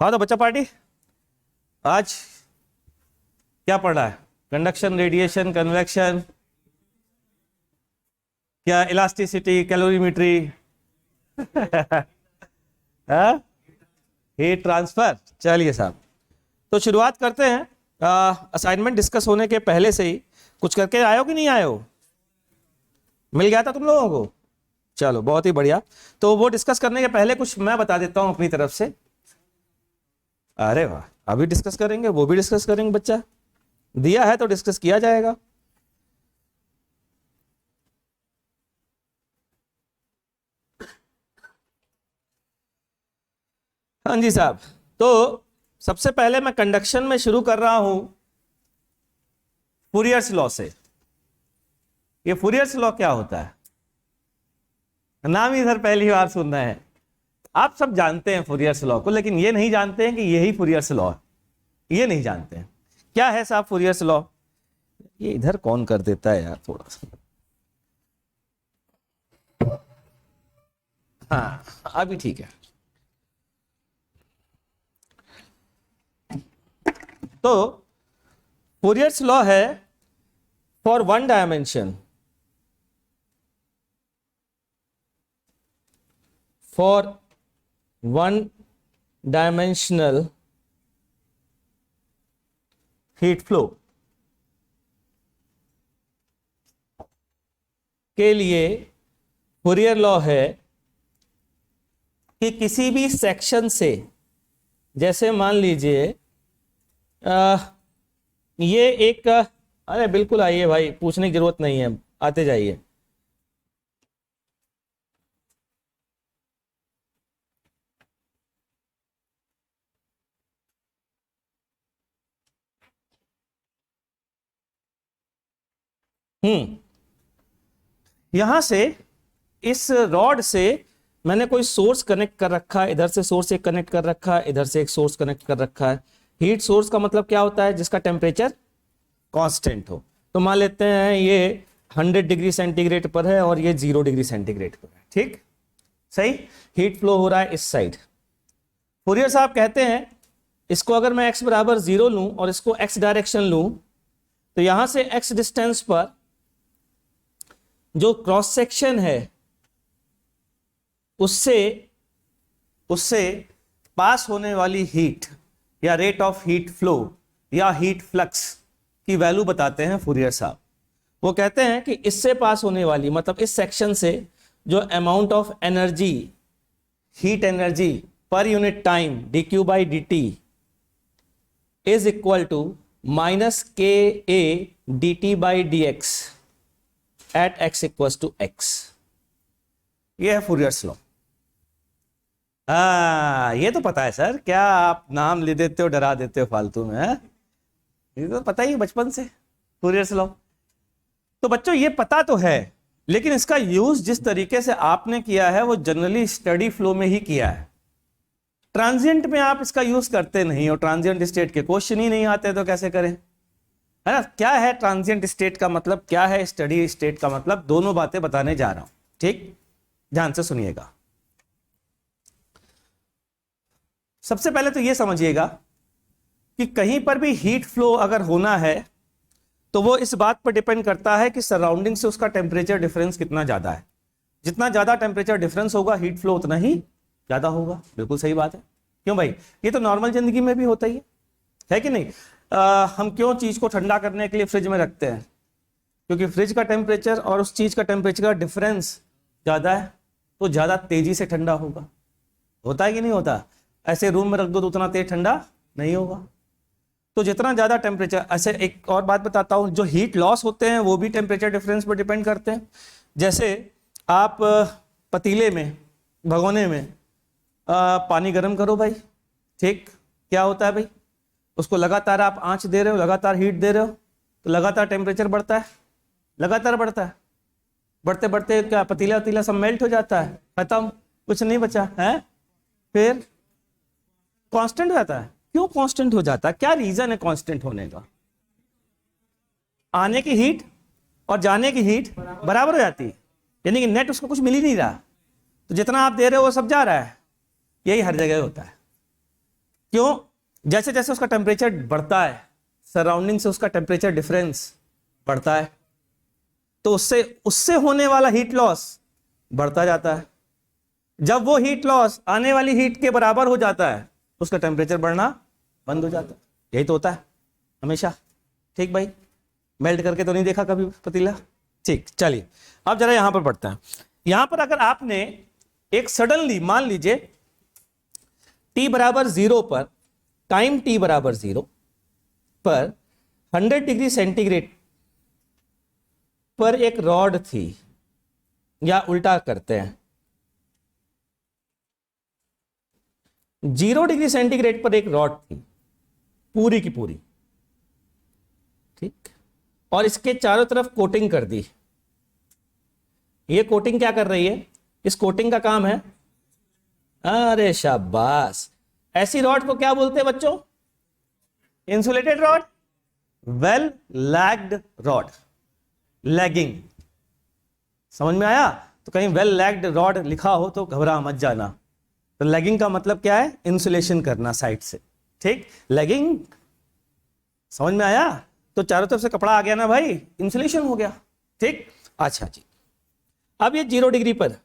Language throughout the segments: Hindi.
हाँ तो बच्चा पार्टी आज क्या पढ़ रहा है? कंडक्शन, रेडिएशन, कन्वेक्शन, क्या इलास्टिसिटी, कैलोरीमेट्री, हीट ट्रांसफर। चलिए साहब, तो शुरुआत करते हैं। असाइनमेंट डिस्कस होने के पहले से ही कुछ करके आए हो कि नहीं आए हो? मिल गया था तुम लोगों को? चलो बहुत ही बढ़िया। तो वो डिस्कस करने के पहले कुछ मैं बता देता हूं अपनी तरफ से। अरे वाह, अभी डिस्कस करेंगे, वो भी डिस्कस करेंगे। बच्चा दिया है तो डिस्कस किया जाएगा। हाँ जी साहब, तो सबसे पहले मैं कंडक्शन में शुरू कर रहा हूं फूरियर्स लॉ से। ये फूरियर्स लॉ क्या होता है? नाम ही इधर पहली बार सुनना है। आप सब जानते हैं फूरियर्स लॉ को, लेकिन ये नहीं जानते हैं कि यही फूरियर्स लॉ है। ये नहीं जानते हैं क्या है साहब फूरियर्स लॉ। ये इधर कौन कर देता है यार थोड़ा सा। हाँ अभी ठीक है। तो फूरियर्स लॉ है for one dimension, for one dimensional heat flow के लिए फूरियर लॉ है कि किसी भी सेक्शन से, जैसे मान लीजिए ये एक अरे बिल्कुल आइए भाई, पूछने की जरूरत नहीं है, आते जाइए। यहां से इस रॉड से मैंने कोई सोर्स कनेक्ट कर रखा है, इधर से सोर्स एक कनेक्ट कर रखा है, इधर से एक सोर्स कनेक्ट कर रखा है। हीट सोर्स का मतलब क्या होता है? जिसका टेम्परेचर कांस्टेंट हो। तो मान लेते हैं ये 100 डिग्री सेंटीग्रेड पर है और ये 0 डिग्री सेंटीग्रेड पर है। ठीक, सही। हीट फ्लो हो रहा है इस साइड। फूरियर साहब कहते हैं इसको अगर मैं x बराबर 0 लूं और इसको x डायरेक्शन लूं, तो यहां से x डिस्टेंस पर जो क्रॉस सेक्शन है उससे पास होने वाली हीट या रेट ऑफ हीट फ्लो या हीट फ्लक्स की वैल्यू बताते हैं फूरियर साहब। वो कहते हैं कि इससे पास होने वाली, मतलब इस सेक्शन से जो amount of energy, heat energy per unit time dq by dt is equal to minus के A d T by D x at x equal to x. ये है फूरियर्स लॉ। ये तो पता है सर, क्या आप नाम ले देते हो, डरा देते हो फालतू में है? ये तो पता ही है बचपन से फूरियर्स लॉ। तो बच्चों ये पता तो है, लेकिन इसका यूज जिस तरीके से आपने किया है वो जनरली स्टडी फ्लो में ही किया है। ट्रांजिएंट में आप इसका यूज करते नहीं हो, ट्रांजिएंट स्टेट के क्वेश्चन ही नहीं आते, तो कैसे करें, है ना? क्या है ट्रांजिएंट स्टेट का मतलब, क्या है स्टडी स्टेट का मतलब, दोनों बातें बताने जा रहा हूं। ठीक, ध्यान से सुनिएगा। सबसे पहले तो यह समझिएगा कि कहीं पर भी हीट फ्लो अगर होना है तो वो इस बात पर डिपेंड करता है कि सराउंडिंग से उसका टेम्परेचर डिफरेंस कितना ज्यादा है। जितना ज्यादा टेम्परेचर डिफरेंस होगा हीट फ्लो उतना ही ज्यादा होगा। बिल्कुल सही बात है। क्यों भाई? ये तो नॉर्मल जिंदगी में भी होता ही है कि नहीं? हम क्यों चीज को ठंडा करने के लिए फ्रिज में रखते हैं? क्योंकि फ्रिज का टेम्परेचर और उस चीज का टेम्परेचर का डिफरेंस ज्यादा है, तो ज्यादा तेजी से ठंडा होगा। होता है कि नहीं होता? ऐसे रूम में रख दो तो उतना तेज ठंडा नहीं होगा। तो जितना ज्यादा टेम्परेचर, ऐसे एक और बात बताता हूं, जो हीट लॉस होते हैं वो भी टेम्परेचर डिफरेंस पर डिपेंड करते हैं। जैसे आप पतीले में, भगोने में पानी गर्म करो भाई, ठीक, क्या होता है भाई? उसको लगातार आप आंच दे रहे हो, लगातार हीट दे रहे हो, तो लगातार टेम्परेचर बढ़ता है, लगातार बढ़ता है। बढ़ते बढ़ते क्या पतीला वतीला सब मेल्ट हो जाता है, खत्म, कुछ नहीं बचा है, फिर कांस्टेंट हो जाता है। क्यों कांस्टेंट हो जाता है? क्या रीजन है कांस्टेंट होने का? आने की हीट और जाने की हीट बराबर हो जाती है, यानी कि नेट उसको कुछ मिल ही नहीं रहा, तो जितना आप दे रहे हो वो सब जा रहा है। यही हर जगह होता है। क्यों? जैसे जैसे उसका टेम्परेचर बढ़ता है, सराउंडिंग से उसका टेम्परेचर डिफरेंस बढ़ता है, तो उससे उससे होने वाला हीट लॉस बढ़ता जाता है। जब वो हीट लॉस आने वाली हीट के बराबर हो जाता है, उसका टेम्परेचर बढ़ना बंद हो जाता है। यही तो होता है हमेशा। ठीक भाई, मेल्ट करके तो नहीं देखा कभी पतीला। ठीक, चलिए अब जरा यहां पर पढ़ते हैं। यहां पर अगर आपने एक सडनली मान लीजिए t बराबर 0 पर, टाइम t बराबर 0 पर 100 डिग्री सेंटीग्रेड पर एक रॉड थी, या उल्टा करते हैं, 0 डिग्री सेंटीग्रेड पर एक रॉड थी पूरी की पूरी, ठीक, और इसके चारों तरफ कोटिंग कर दी। ये कोटिंग क्या कर रही है? इस कोटिंग का काम है, अरे शाबाश, ऐसी रॉड को क्या बोलते हैं बच्चों? Insulated rod, well lagged rod, lagging. समझ में आया? तो कहीं वेल लैग्ड रॉड लिखा हो तो घबरा मत जाना। तो लैगिंग का मतलब क्या है? इंसुलेशन करना साइड से, ठीक, लैगिंग। समझ में आया? तो चारों तरफ से कपड़ा आ गया ना भाई, इंसुलेशन हो गया। ठीक, अच्छा जी। अब ये 0 डिग्री पर,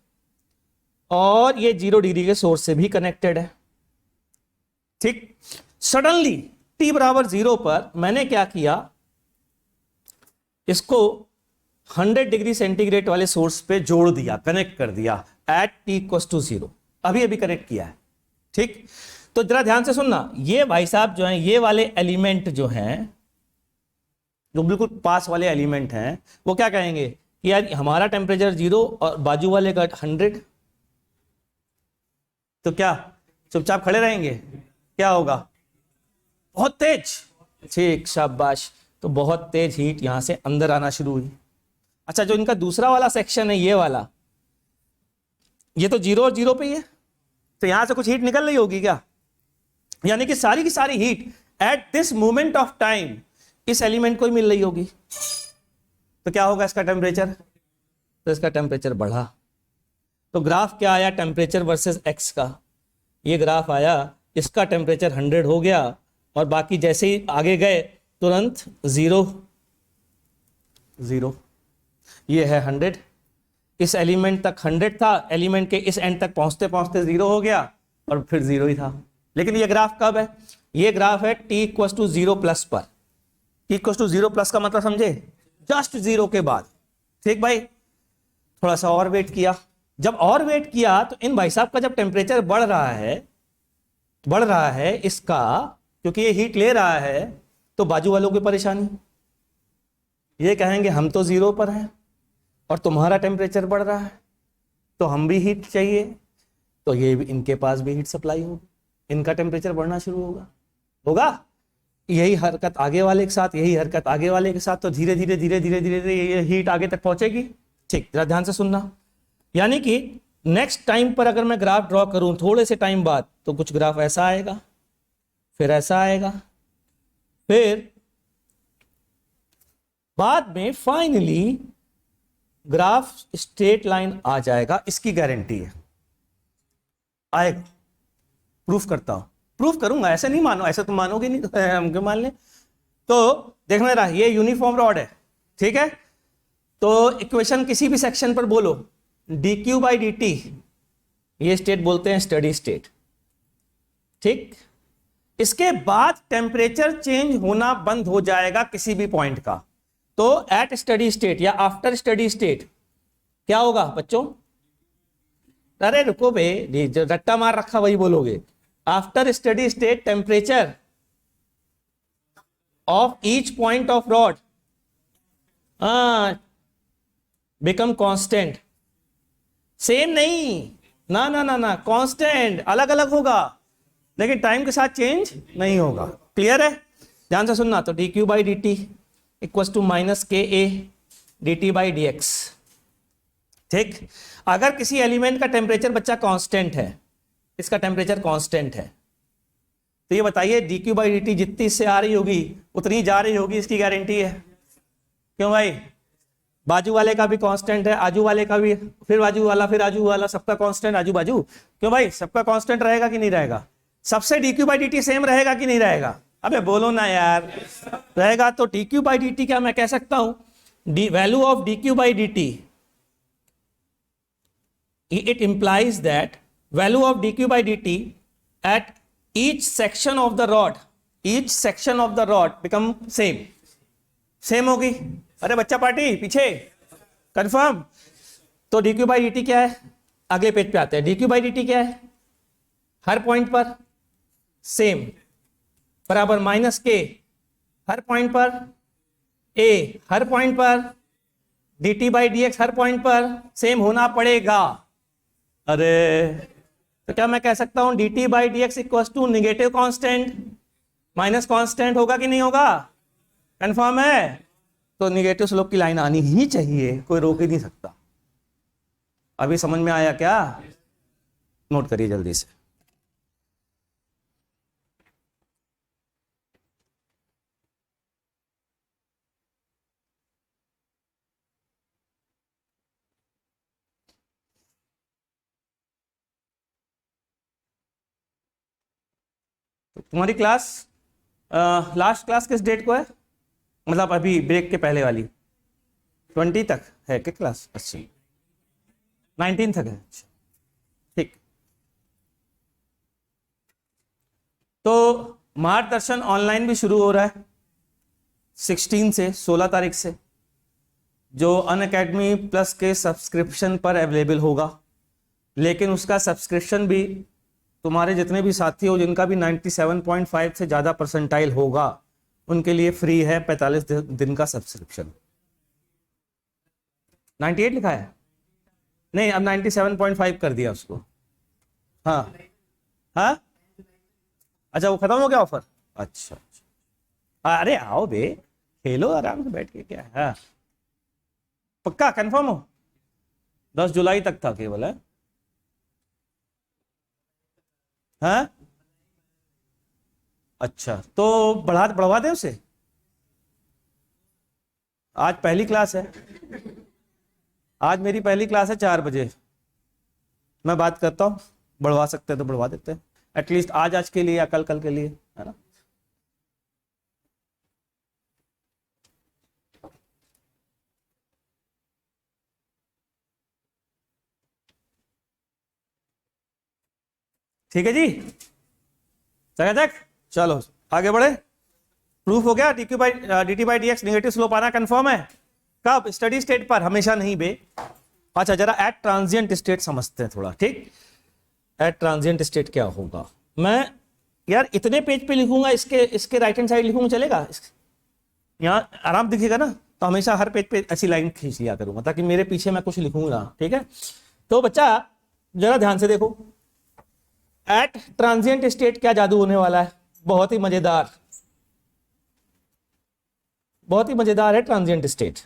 और ये 0 डिग्री के सोर्स से भी कनेक्टेड है। ठीक, सडनली t बराबर 0 पर मैंने क्या किया, इसको 100 डिग्री सेंटीग्रेड वाले सोर्स पे जोड़ दिया, कनेक्ट कर दिया एट t इक्वल्स टू 0। अभी अभी कनेक्ट किया है। ठीक, तो जरा ध्यान से सुनना, ये भाई साहब जो हैं, ये वाले एलिमेंट जो हैं, जो बिल्कुल पास वाले एलिमेंट हैं, वो क्या कहेंगे कि यार हमारा टेम्परेचर 0 और बाजू वाले का 100, तो क्या चुपचाप खड़े रहेंगे? क्या होगा? बहुत तेज। ठीक, शाबाश। तो बहुत तेज हीट यहां से अंदर आना शुरू हुई। अच्छा, जो इनका दूसरा वाला सेक्शन है, ये वाला, ये तो 0 और 0 पे ही है, तो यहां से कुछ हीट निकल रही होगी क्या? यानी कि सारी की सारी heat at this moment of time इस एलिमेंट को ही मिल रही होगी। तो क्या होगा इसका टेम्परेचर? तो इसका टेम्परेचर बढ़ा। तो ग्राफ क्या आया टेम्परेचर वर्सेस एक्स का? ये ग्राफ आया, इसका टेम्परेचर 100 हो गया, और बाकी जैसे ही आगे गए तुरंत 0 0, ये है 100। इस एलिमेंट तक 100 था, एलिमेंट के इस एंड तक पहुंचते पहुंचते 0 हो गया, और फिर 0 ही था। लेकिन ये ग्राफ कब है? ये ग्राफ है t इक्वल्स टू 0 प्लस पर। t इक्वल्स टू 0 प्लस का मतलब समझे? जस्ट 0 के बाद। ठीक भाई, थोड़ा सा और वेट किया। जब और वेट किया तो इन भाई साहब का जब टेम्परेचर बढ़ रहा है इसका, क्योंकि ये हीट ले रहा है, तो बाजू वालों की परेशानी, ये कहेंगे हम तो 0 पर हैं और तुम्हारा टेम्परेचर बढ़ रहा है, तो हम भी हीट चाहिए, तो ये भी, इनके पास भी हीट सप्लाई होगी, इनका टेम्परेचर बढ़ना शुरू होगा। यही हरकत आगे वाले के साथ, यही हरकत आगे वाले के साथ, तो धीरे धीरे धीरे धीरे धीरे धीरे ये हीट आगे तक पहुंचेगी। ठीक, जरा ध्यान से सुनना। यानी कि नेक्स्ट टाइम पर अगर मैं ग्राफ ड्रॉ करूं थोड़े से टाइम बाद, तो कुछ ग्राफ ऐसा आएगा, फिर ऐसा आएगा, फिर बाद में फाइनली ग्राफ स्ट्रेट लाइन आ जाएगा। इसकी गारंटी है, आएगा। प्रूफ करता हूं, प्रूफ करूंगा, ऐसे नहीं मानो, ऐसे तुम मानोगे नहीं, तो हम क्यों मान लें। तो देखना रहा, ये यूनिफॉर्म रॉड है, ठीक है। तो इक्वेशन किसी भी सेक्शन पर बोलो, dq बाई dt, ये स्टेट बोलते हैं स्टडी स्टेट। ठीक, इसके बाद टेम्परेचर चेंज होना बंद हो जाएगा किसी भी पॉइंट का। तो एट स्टडी स्टेट या आफ्टर स्टडी स्टेट क्या होगा बच्चों? अरे रुको बे, जो रट्टा मार रखा वही बोलोगे। After steady state temperature of each point of rod become constant. Same नहीं, ना ना ना ना, कांस्टेंट, अलग अलग होगा, लेकिन टाइम के साथ चेंज नहीं होगा। क्लियर है? ध्यान से सुनना। तो dq by dt equals to minus के ए dt बाई dx। ठीक, अगर किसी एलिमेंट का टेम्परेचर बच्चा कांस्टेंट है, इसका टेम्परेचर कांस्टेंट है, तो ये बताइए dq बाई dt जितनी इससे आ रही होगी उतनी जा रही होगी, इसकी गारंटी है। क्यों भाई? बाजू वाले का भी कांस्टेंट है, आजू वाले का भी, फिर बाजू वाला, फिर आजू वाला, सबका कांस्टेंट आजू बाजू। क्यों भाई? सबका कांस्टेंट रहेगा कि नहीं रहेगा? सबसे dq बाई dt सेम रहेगा कि नहीं रहेगा? अबे बोलो ना यार, रहेगा। तो dq बाई dt क्या मैं कह सकता हूं, value of dq by dt, it implies that value of dq by dt at each section of the rod become same होगी। अरे बच्चा पार्टी पीछे कंफर्म। तो dq by dt क्या है, अगले पेज पे आते हैं। dq by dt क्या है, हर पॉइंट पर सेम बराबर माइनस के, हर पॉइंट पर a, हर पॉइंट पर dt by dx her point पर सेम होना पड़ेगा। अरे तो क्या मैं कह सकता हूं dt by D X equal to negative constant minus constant, होगा कि नहीं होगा? कंफर्म है। तो निगेटिव स्लोप की लाइन आनी ही चाहिए, कोई रोक ही नहीं सकता। अभी समझ में आया क्या? नोट करिए जल्दी से। तुम्हारी क्लास लास्ट क्लास किस डेट को है, मतलब अभी ब्रेक के पहले वाली? 20 तक है क्या क्लास? अच्छा 19 तक है, अच्छा ठीक। तो मार्गदर्शन ऑनलाइन भी शुरू हो रहा है 16 से 16 तारीख से, जो अनअकैडमी प्लस के सब्सक्रिप्शन पर अवेलेबल होगा। लेकिन उसका सब्सक्रिप्शन भी तुम्हारे जितने भी साथी हो जिनका भी 97.5 से ज़्यादा परसेंटाइल होगा उनके लिए फ्री है। 45 दिन का सब्सक्रिप्शन। 98 लिखा है? नहीं, अब 97.5 कर दिया उसको। हाँ हाँ, अच्छा वो खत्म हो गया ऑफर? अच्छा अच्छा, अरे आओ बे, खेलो आराम से बैठ के, क्या है? हाँ पक्का कंफर्म हो? 10 जुलाई तक था केवल है? हाँ अच्छा, तो बढ़वा दे उसे। आज पहली क्लास है, आज मेरी पहली क्लास है 4 बजे। मैं बात करता हूँ, बढ़वा सकते हैं तो बढ़वा देते हैं, एटलीस्ट आज के लिए या कल के लिए, है ना? ठीक है जी, चकाचक। चलो आगे बढ़े। प्रूफ हो गया D T by D X negative slope आना कंफर्म है। कब? स्टडी स्टेट पर, हमेशा नहीं बे। अच्छा जरा एट ट्रांजिएंट स्टेट समझते हैं थोड़ा, ठीक? एट ट्रांजिएंट स्टेट क्या होगा? मैं यार इतने पेज पे लिखूंगा, इसके राइट हैंड साइड लिखूंगा, चलेगा? यहाँ आराम दिखेगा ना? तो हमेशा हर पेज पे ऐसी लाइन खींच लिया करूंगा ताकि मेरे पीछे मैं कुछ लिखूंगा, ठीक है? तो बच्चा जरा ध्यान से देखो, एट ट्रांजिएंट स्टेट क्या जादू होने वाला है? बहुत ही मजेदार, बहुत ही मजेदार है ट्रांजिएंट स्टेट।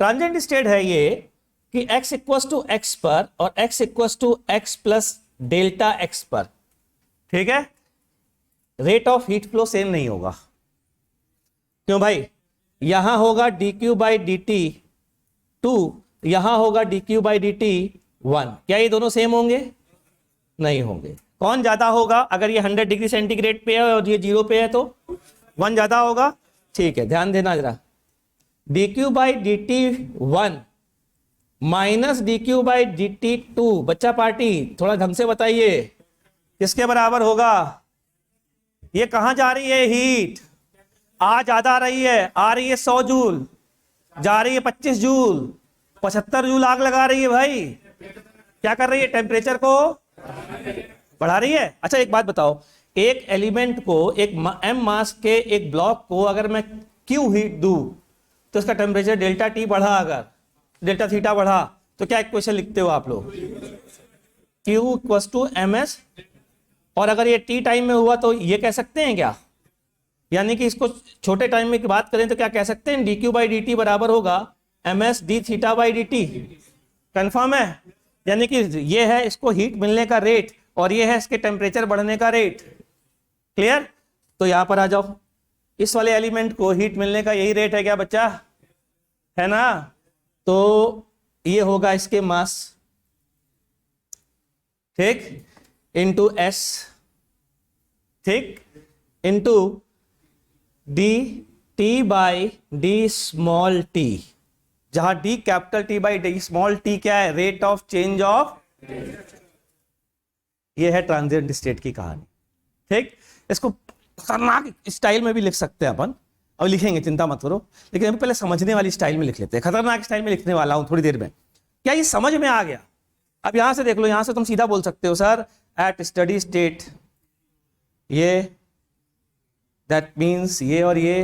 ट्रांजिएंट स्टेट है ये कि x इक्वल्स टू एक्स पर और x इक्वल्स टू एक्स प्लस डेल्टा एक्स पर, ठीक है? Rate of heat flow same नहीं होगा। क्यों भाई? यहां होगा dq बाई डी टी 2, यहां होगा dq बाई डी टी 1। क्या ये दोनों सेम होंगे? नहीं होंगे। कौन ज्यादा होगा? अगर ये 100 डिग्री सेंटीग्रेड पे है और ये 0 पे है तो 1 ज्यादा होगा, ठीक है? ध्यान देना जरा, dq by D T 1 minus dq by D T 2, बच्चा पार्टी थोड़ा ढंग से बताइए, किसके बराबर होगा? ये कहां जा रही है हीट? ज्यादा रही है, आ रही है 100 जूल, जा रही है 25 जूल, 75 जूल आग लगा रही है भाई। क्या कर रही है? टेम्परेचर को बढ़ा रही है। अच्छा एक बात बताओ, एक एलिमेंट को, एक m मास के एक ब्लॉक को अगर मैं Q हीट दूं तो इसका टेम्परेचर डेल्टा T बढ़ा, अगर डेल्टा थीटा बढ़ा, तो क्या इक्वेशन लिखते हो आप लोग? Q equals to ms। और अगर ये T टाइम में हुआ तो ये कह सकते हैं क्या? यानी कि इसको छोटे टाइम में की बात करें तो क्या कह सकते हैं? dq बाई डी टी बराबर होगा ms d theta by D T. Confirm है? यानी कि ये है इसको हीट मिलने का रेट और ये है इसके टेम्परेचर बढ़ने का रेट। क्लियर? तो यहां पर आ जाओ, इस वाले एलिमेंट को हीट मिलने का यही रेट है क्या बच्चा? है ना? तो ये होगा इसके मास, ठीक, इंटू एस, ठीक, into d T by d small t, जहां d capital T by d small t क्या है, रेट ऑफ चेंज ऑफ, ये है ट्रांजिएंट स्टेट की कहानी। ठीक, इसको खतरनाक स्टाइल में भी लिख सकते हैं अपन, अब लिखेंगे, चिंता मत करो, लेकिन अभी पहले समझने वाली स्टाइल में लिख लेते हैं। खतरनाक स्टाइल में लिखने वाला हूं थोड़ी देर में। क्या ये समझ में आ गया? अब यहां से देख लो, यहां से तुम सीधा बोल सकते हो सर एट स्टडी स्टेट, ये दैट मीन्स ये और ये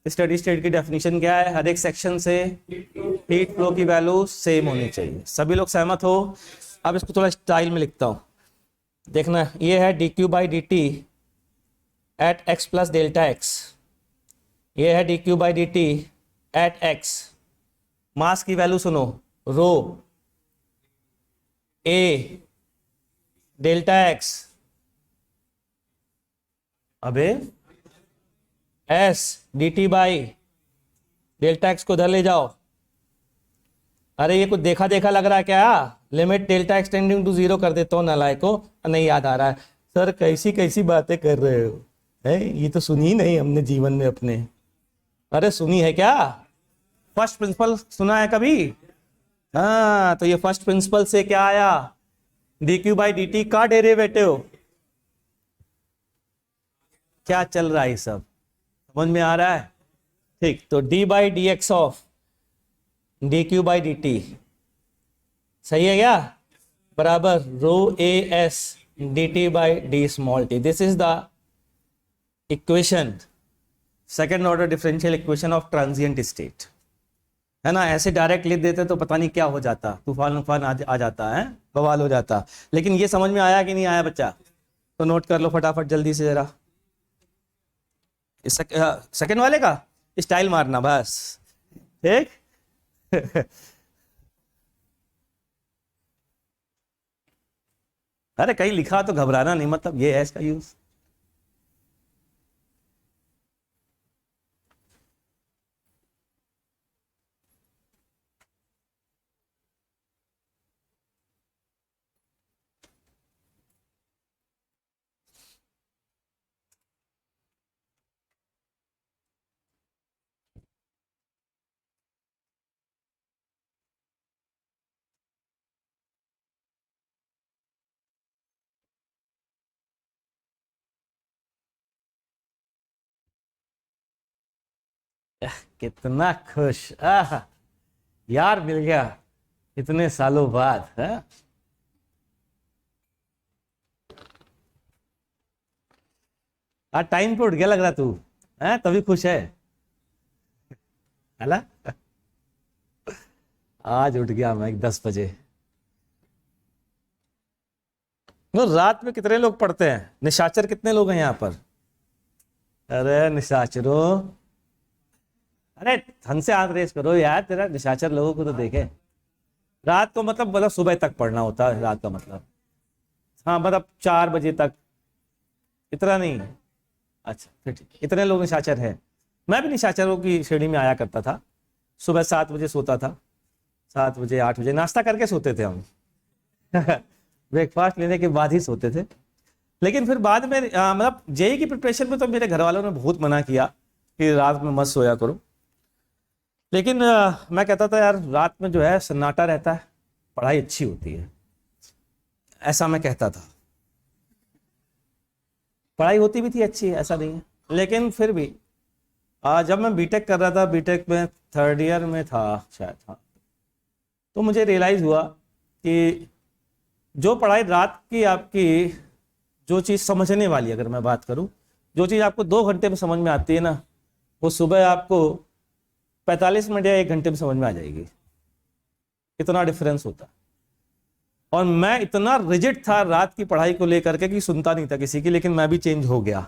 स्टडी स्टेट की डेफिनेशन क्या है, हर एक सेक्शन से हीट फ्लो की वैल्यू सेम होनी चाहिए। सभी लोग सहमत हो? अब इसको थोड़ा स्टाइल में लिखता हूं, देखना, ये है d q by D t at x plus delta x, ये है d q by D t at x, mass की वैल्यू सुनो, रो ए डेल्टा एक्स, अबे s d T by delta x को इधर ले जाओ। अरे ये कुछ देखा देखा लग रहा है क्या? लिमिट डेल्टा एक्सटेंडिंग टू 0 कर देता हूँ नालायको, नहीं याद आ रहा है। सर कैसी कैसी बातें कर रहे हो, है ये तो सुनी नहीं हमने जीवन में अपने। अरे सुनी है क्या? फर्स्ट प्रिंसिपल सुना है कभी? हाँ, तो ये फर्स्ट प्रिंसिपल से क्या आया, D q by D T का डेरिवेटिव। क्या चल रहा है सब, समझ में आ रहा है? ठीक, तो d by D x of d q by D t, सही है क्या, बराबर rho a s d T by d small t. This is the equation, second order differential equation of transient state, है ना। ऐसे डायरेक्ट लिख देते तो पता नहीं क्या हो जाता, तूफान उफान आ जाता है, बवाल हो जाता। लेकिन ये समझ में आया कि नहीं आया बच्चा? तो नोट कर लो फटाफट जल्दी से जरा, सेकेंड वाले का स्टाइल मारना बस, ठीक। अरे कहीं लिखा तो घबराना नहीं, मतलब ये है इसका यूज। कितना खुश, यार मिल गया इतने सालों बाद, है? आज टाइम पे उठ गया लग रहा तू, है तभी खुश है ना? आज उठ गया मैं 10 बजे। वो रात में कितने लोग पढ़ते हैं? निशाचर कितने लोग हैं यहाँ पर? अरे निशाचरो, अरे हमसे हाथ रेस करो यार, तेरा निशाचर लोगों को तो देखे। रात को मतलब सुबह तक पढ़ना होता है, रात का मतलब, हाँ मतलब 4 बजे तक, इतना नहीं। अच्छा फिर ठीक, इतने लोग निशाचर हैं। मैं भी निशाचरों की श्रेणी में आया करता था। सुबह 7 बजे सोता था, 7 बजे 8 बजे नाश्ता करके सोते थे हम। ब्रेकफास्ट लेने के बाद ही सोते थे। लेकिन फिर बाद में मतलब जेई की प्रिपरेशन में तो मेरे घर वालों ने बहुत मना किया कि रात में मत सोया करो। लेकिन मैं कहता था यार रात में जो है सन्नाटा रहता है, पढ़ाई अच्छी होती है, ऐसा मैं कहता था। पढ़ाई होती भी थी अच्छी, ऐसा नहीं है। लेकिन फिर भी जब मैं बीटेक कर रहा था, बीटेक में 3rd ईयर में था शायद, हाँ, तो मुझे रियलाइज़ हुआ कि जो पढ़ाई रात की आपकी, जो चीज़ समझने वाली, अगर मैं बात करूं, जो चीज़ आपको 2 घंटे में समझ में आती है ना, वो सुबह आपको 45 मिनट या 1 घंटे में समझ में आ जाएगी। इतना डिफरेंस होता। और मैं इतना रिजिड था रात की पढ़ाई को लेकर के कि सुनता नहीं था किसी की, लेकिन मैं भी चेंज हो गया।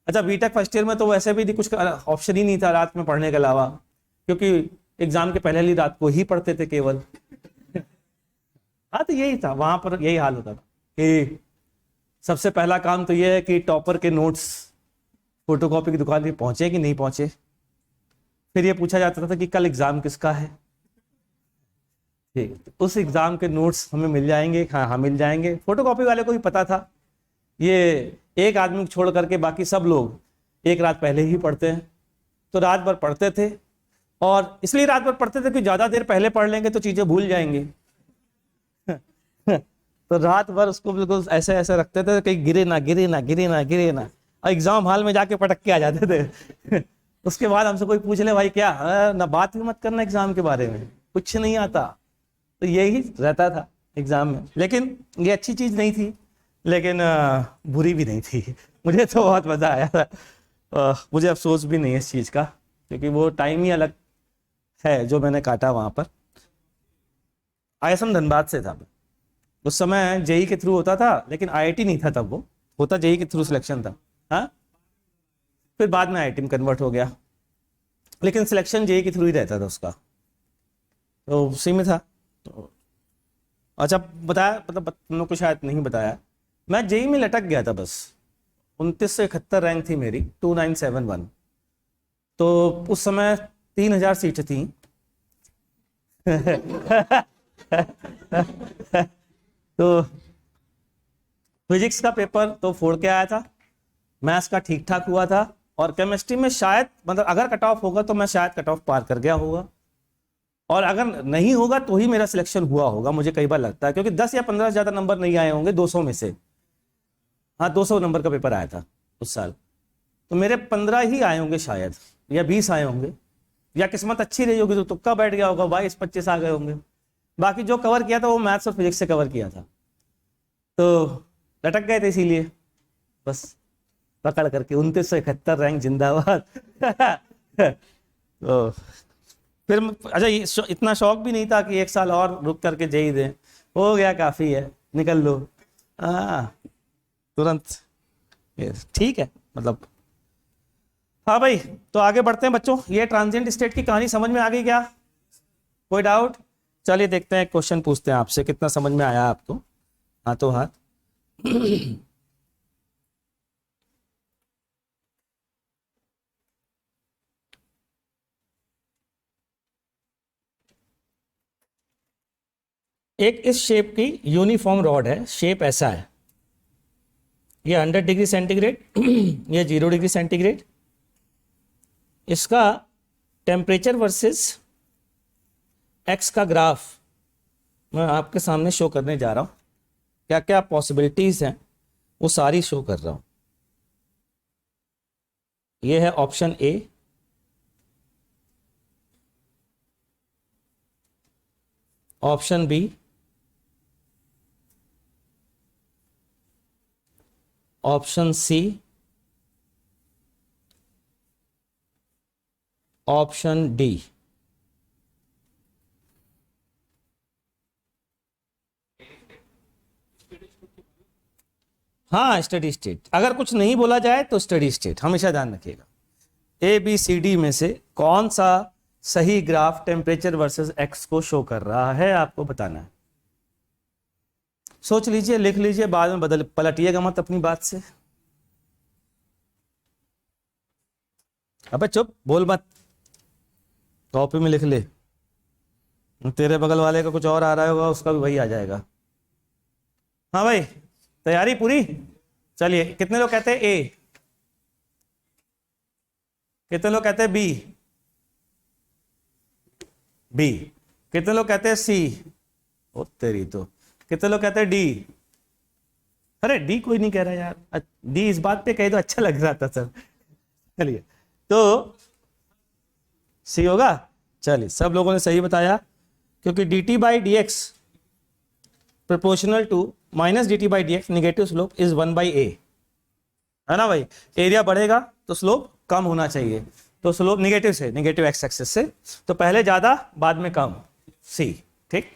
अच्छा बीटेक फर्स्ट ईयर में तो वैसे भी कुछ ऑप्शन ही नहीं था रात में पढ़ने के अलावा, क्योंकि एग्जाम के पहले ही रात को ही पढ़ते थे केवल। हाँ तो यही था, वहां पर यही हाल होता था कि सबसे पहला काम तो यह है कि टॉपर के नोट्स फोटोकॉपी की दुकान पे पहुंचे कि नहीं पहुंचे। फिर ये पूछा जाता था कि कल एग्जाम किसका है, ठीक, तो उस एग्जाम के नोट्स हमें मिल जाएंगे, हाँ हाँ मिल जाएंगे। फोटोकॉपी वाले को भी पता था, ये एक आदमी को छोड़ करके बाकी सब लोग एक रात पहले ही पढ़ते हैं, तो रात भर पढ़ते थे। और इसलिए रात भर पढ़ते थे कि ज्यादा देर पहले पढ़ लेंगे तो चीजें भूल जाएंगे। तो रात भर उसको बिल्कुल ऐसे ऐसे रखते थे, कहीं गिरे ना गिरे ना गिरे ना गिरे ना, और एग्जाम हॉल में जाके पटक के आ जाते थे। उसके बाद हमसे कोई पूछ ले भाई क्या, ना बात भी मत करना एग्जाम के बारे में, कुछ नहीं आता। तो यही रहता था एग्जाम में। लेकिन ये अच्छी चीज नहीं थी, लेकिन बुरी भी नहीं थी। मुझे तो बहुत मजा आया था। मुझे अफसोस भी नहीं है इस चीज का, क्योंकि वो टाइम ही अलग है जो मैंने काटा वहां पर। आईएसएम धनबाद से था, उस समय जेई के थ्रू होता था, लेकिन आईआईटी नहीं था तब, वो होता जेई के थ्रू सिलेक्शन था। हाँ, फिर बाद में आईआईटी में कन्वर्ट हो गया, लेकिन सिलेक्शन जेई के थ्रू ही रहता था उसका, तो उसी में था। तो अच्छा बताया, मतलब तुम लोग को शायद नहीं बताया, मैं जेई में लटक गया था बस। 2971 रैंक थी मेरी, 2971। तो उस समय 3000 सीट थी। तो फिजिक्स का पेपर तो फोड़ के आया था, मैथ्स का ठीक ठाक हुआ था, और केमिस्ट्री में शायद, मतलब अगर कट ऑफ होगा तो मैं शायद कट ऑफ पार कर गया होगा, और अगर नहीं होगा तो ही मेरा सिलेक्शन हुआ होगा, मुझे कई बार लगता है, क्योंकि 10 या 15 ज्यादा नंबर नहीं आए होंगे 200 में से। हाँ 200 नंबर का पेपर आया था उस साल, तो मेरे 15 ही आए होंगे शायद, या 20 आए होंगे, या किस्मत अच्छी रही होगी तो तुक्का बैठ गया होगा, 22-25 आ गए होंगे। बाकी जो कवर किया था वो मैथ्स और फिजिक्स से कवर किया था, तो लटक गए थे इसीलिए बस, पकड़ करके 2971 रैंक जिंदाबाद। तो फिर अच्छा, इतना शौक भी नहीं था कि एक साल और रुक करके जेई दें, हो गया काफी है, निकल लो। हाँ तुरंत, ठीक है मतलब। हाँ भाई, तो आगे बढ़ते हैं बच्चों। ये ट्रांजिएंट स्टेट की कहानी समझ में आ गई क्या? कोई डाउट? चलिए देखते हैं, क्वेश्चन पूछते हैं आपसे, कितना समझ में आया आपको, हाथों हाथ। एक इस शेप की यूनिफॉर्म रॉड है, शेप ऐसा है, ये 100 डिग्री सेंटीग्रेड, ये 0 डिग्री सेंटीग्रेड। इसका टेम्परेचर वर्सेस एक्स का ग्राफ मैं आपके सामने शो करने जा रहा हूं। क्या क्या पॉसिबिलिटीज हैं वो सारी शो कर रहा हूं। ये है option A, option B, option C, option D. हाँ स्टडी स्टेट, अगर कुछ नहीं बोला जाए तो स्टडी स्टेट हमेशा ध्यान रखिएगा। ए बी सी डी में से कौन सा सही ग्राफ टेम्परेचर वर्सेस एक्स को शो कर रहा है, आपको बताना है। सोच लीजिए, लिख लीजिए, बाद में बदल पलटिएगा मत अपनी बात से। अबे चुप, बोल मत, कॉपी में लिख ले, तेरे बगल वाले का कुछ और आ रहा होगा, उसका भी वही आ जाएगा। हाँ भाई, तैयारी पूरी? चलिए, कितने लोग कहते हैं ए, कितने लोग कहते हैं बी, बी, कितने लोग कहते हैं सी, ओ तेरी तो, कितने लोग कहते हैं डी, अरे डी कोई नहीं कह रहा यार, डी इस बात पे कहे तो अच्छा लग रहा था सर। चलिए, तो सी होगा। चलिए, सब लोगों ने सही बताया, क्योंकि D T by D X proportional to minus D T by D X negative slope is 1/a, है ना भाई। एरिया बढ़ेगा तो स्लोप कम होना चाहिए, तो स्लोप निगेटिव से, निगेटिव एक्स एक्सिस से, तो पहले ज्यादा बाद में कम, सी। ठीक,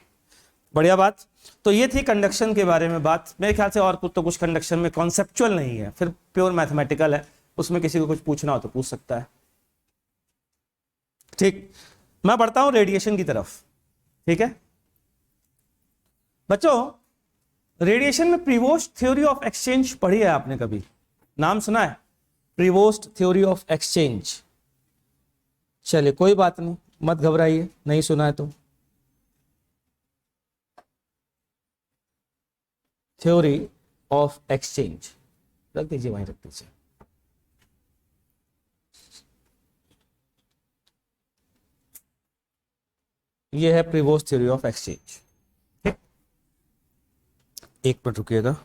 बढ़िया बात। तो ये थी कंडक्शन के बारे में बात। मेरे ख्याल से और कुछ तो कुछ कंडक्शन में कॉन्सेप्चुअल नहीं है, फिर प्योर मैथमेटिकल है, उसमें किसी को कुछ पूछना हो तो पूछ सकता है। ठीक, मैं बढ़ता हूं रेडिएशन की तरफ। ठीक है बच्चों, रेडिएशन में प्रीवोस्ट थ्योरी ऑफ एक्सचेंज पढ़ी है आपने कभी? नाम सुना है प्रीवोस्ट थ्योरी ऑफ एक्सचेंज? चलिए कोई बात नहीं, मत घबराइए, नहीं सुना है तो। थ्योरी ऑफ एक्सचेंज, रख दीजिए वहीं रख दीजिए। ये है प्रीवोस्ट थ्योरी ऑफ एक्सचेंज। ठीक, एक minute रुकिएगा।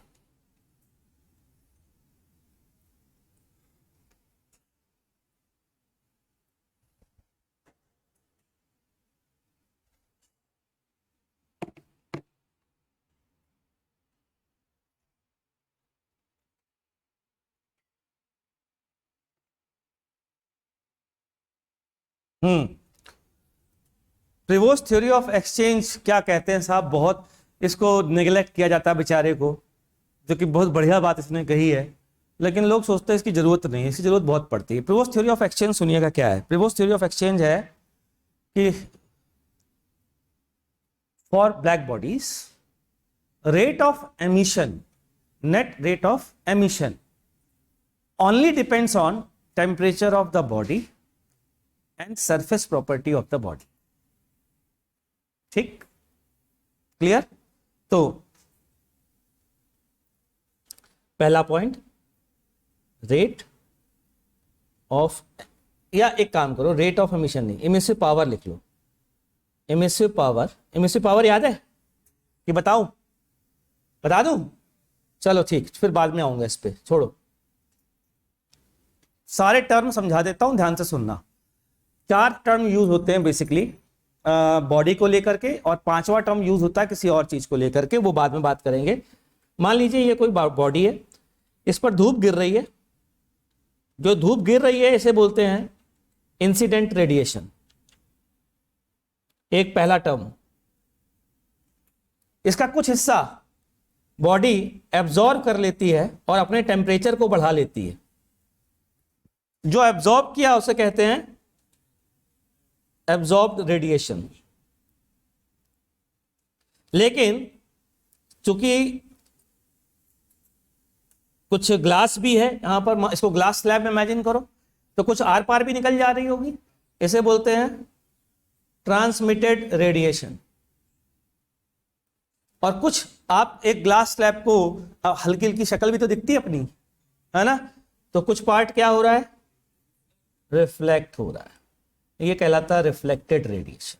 Prevost theory of exchange क्या कहते हैं साहब, बहुत इसको नेग्लेक्ट किया जाता है बेचारे को, जो कि बहुत बढ़िया बात इसने कही है, लेकिन लोग सोचते हैं इसकी जरूरत नहीं है, इसकी जरूरत बहुत पड़ती है। प्रीवोस्ट थ्योरी ऑफ एक्सचेंज सुनिएगा क्या है। प्रीवोस्ट थ्योरी ऑफ एक्सचेंज है कि for black bodies rate of emission, net rate of emission only depends on temperature of the body and surface property of the body. ठीक, क्लियर? तो पहला पॉइंट, रेट ऑफ, या एक काम करो, रेट ऑफ एमिशन नहीं, इमिसिव पावर लिख लो। इमिसिव पावर याद है कि बताऊं, बता दूं? चलो ठीक, फिर बाद में आऊंगा इस पे, छोड़ो, सारे टर्म समझा देता हूं, ध्यान से सुनना। 4 टर्म यूज होते हैं बेसिकली बॉडी को लेकर के, और 5वां टर्म यूज होता है किसी और चीज को लेकर के, वो बाद में बात करेंगे। मान लीजिए ये कोई बॉडी है, इस पर धूप गिर रही है, जो धूप गिर रही है इसे बोलते हैं इंसिडेंट रेडिएशन, एक पहला टर्म। इसका कुछ हिस्सा बॉडी एब्जॉर्ब कर लेती है और अपने टेम्परेचर को बढ़ा लेती है, जो एब्जॉर्ब किया उसे कहते हैं एब्जॉर्ब्ड रेडिएशन। लेकिन चूंकि कुछ ग्लास भी है यहां पर, इसको ग्लास स्लैब में इमेजिन करो, तो कुछ आर पार भी निकल जा रही होगी, इसे बोलते हैं ट्रांसमिटेड रेडिएशन। और कुछ, आप एक ग्लास स्लैब को, हल्की हल्की शक्ल भी तो दिखती है अपनी, है ना, तो कुछ पार्ट क्या हो रहा है, रिफ्लेक्ट हो रहा है, ये कहलाता है रिफ्लेक्टेड रेडिएशन।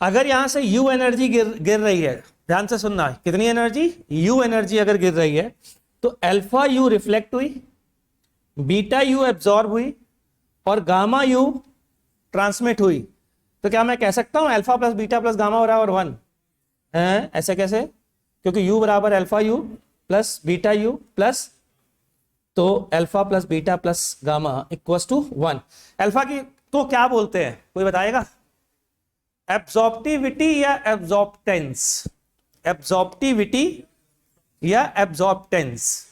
अगर यहां से यू एनर्जी गिर रही है, ध्यान से सुनना, कितनी एनर्जी, यू एनर्जी अगर गिर रही है, तो अल्फा यू रिफ्लेक्ट हुई, बीटा यू एब्जॉर्ब हुई, और गामा यू ट्रांसमिट हुई। तो क्या मैं कह सकता हूं alpha plus beta plus gamma बराबर 1 है? ऐसे कैसे? क्योंकि u बराबर alpha u plus beta u plus, तो alpha plus beta plus gamma equals to 1। Alpha की तो क्या बोलते हैं, कोई बताएगा? एब्जॉर्प्टिविटी या एब्जॉर्प्टेंस? एब्जॉर्प्टिविटी या एब्जॉर्प्टेंस,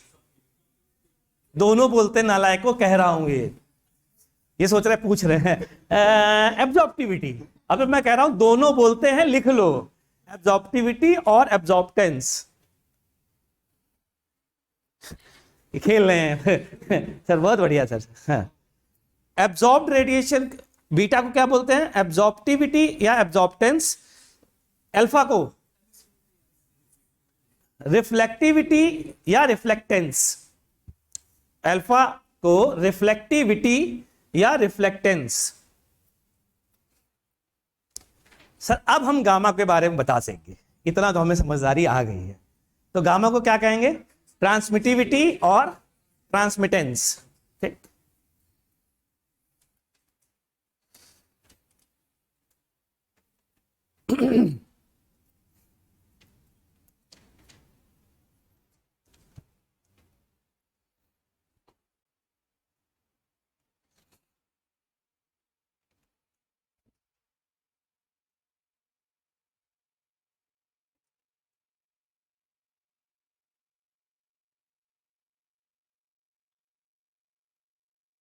दोनों बोलते हैं, नालायक को कह रहा हूं, ये सोच रहे पूछ रहे हैं एब्जॉर्प्टिविटी। अब मैं कह रहा हूं दोनों बोलते हैं, लिख लो, एब्जॉर्प्टिविटी और एब्जॉर्प्टेंस। खेल रहे हैं सर, बहुत बढ़िया सर। एब्जॉर्ब्ड रेडिएशन, बीटा को क्या बोलते हैं, एब्जॉर्प्टिविटी या एब्जॉर्प्टेंस। अल्फा को रिफ्लेक्टिविटी या रिफ्लेक्टेंस। अल्फा को रिफ्लेक्टिविटी या रिफ्लेक्टेंस। सर अब हम गामा के बारे में बता सकेंगे, इतना तो हमें समझदारी आ गई है। तो गामा को क्या कहेंगे, ट्रांसमिटिविटी और ट्रांसमिटेंस। ठीक,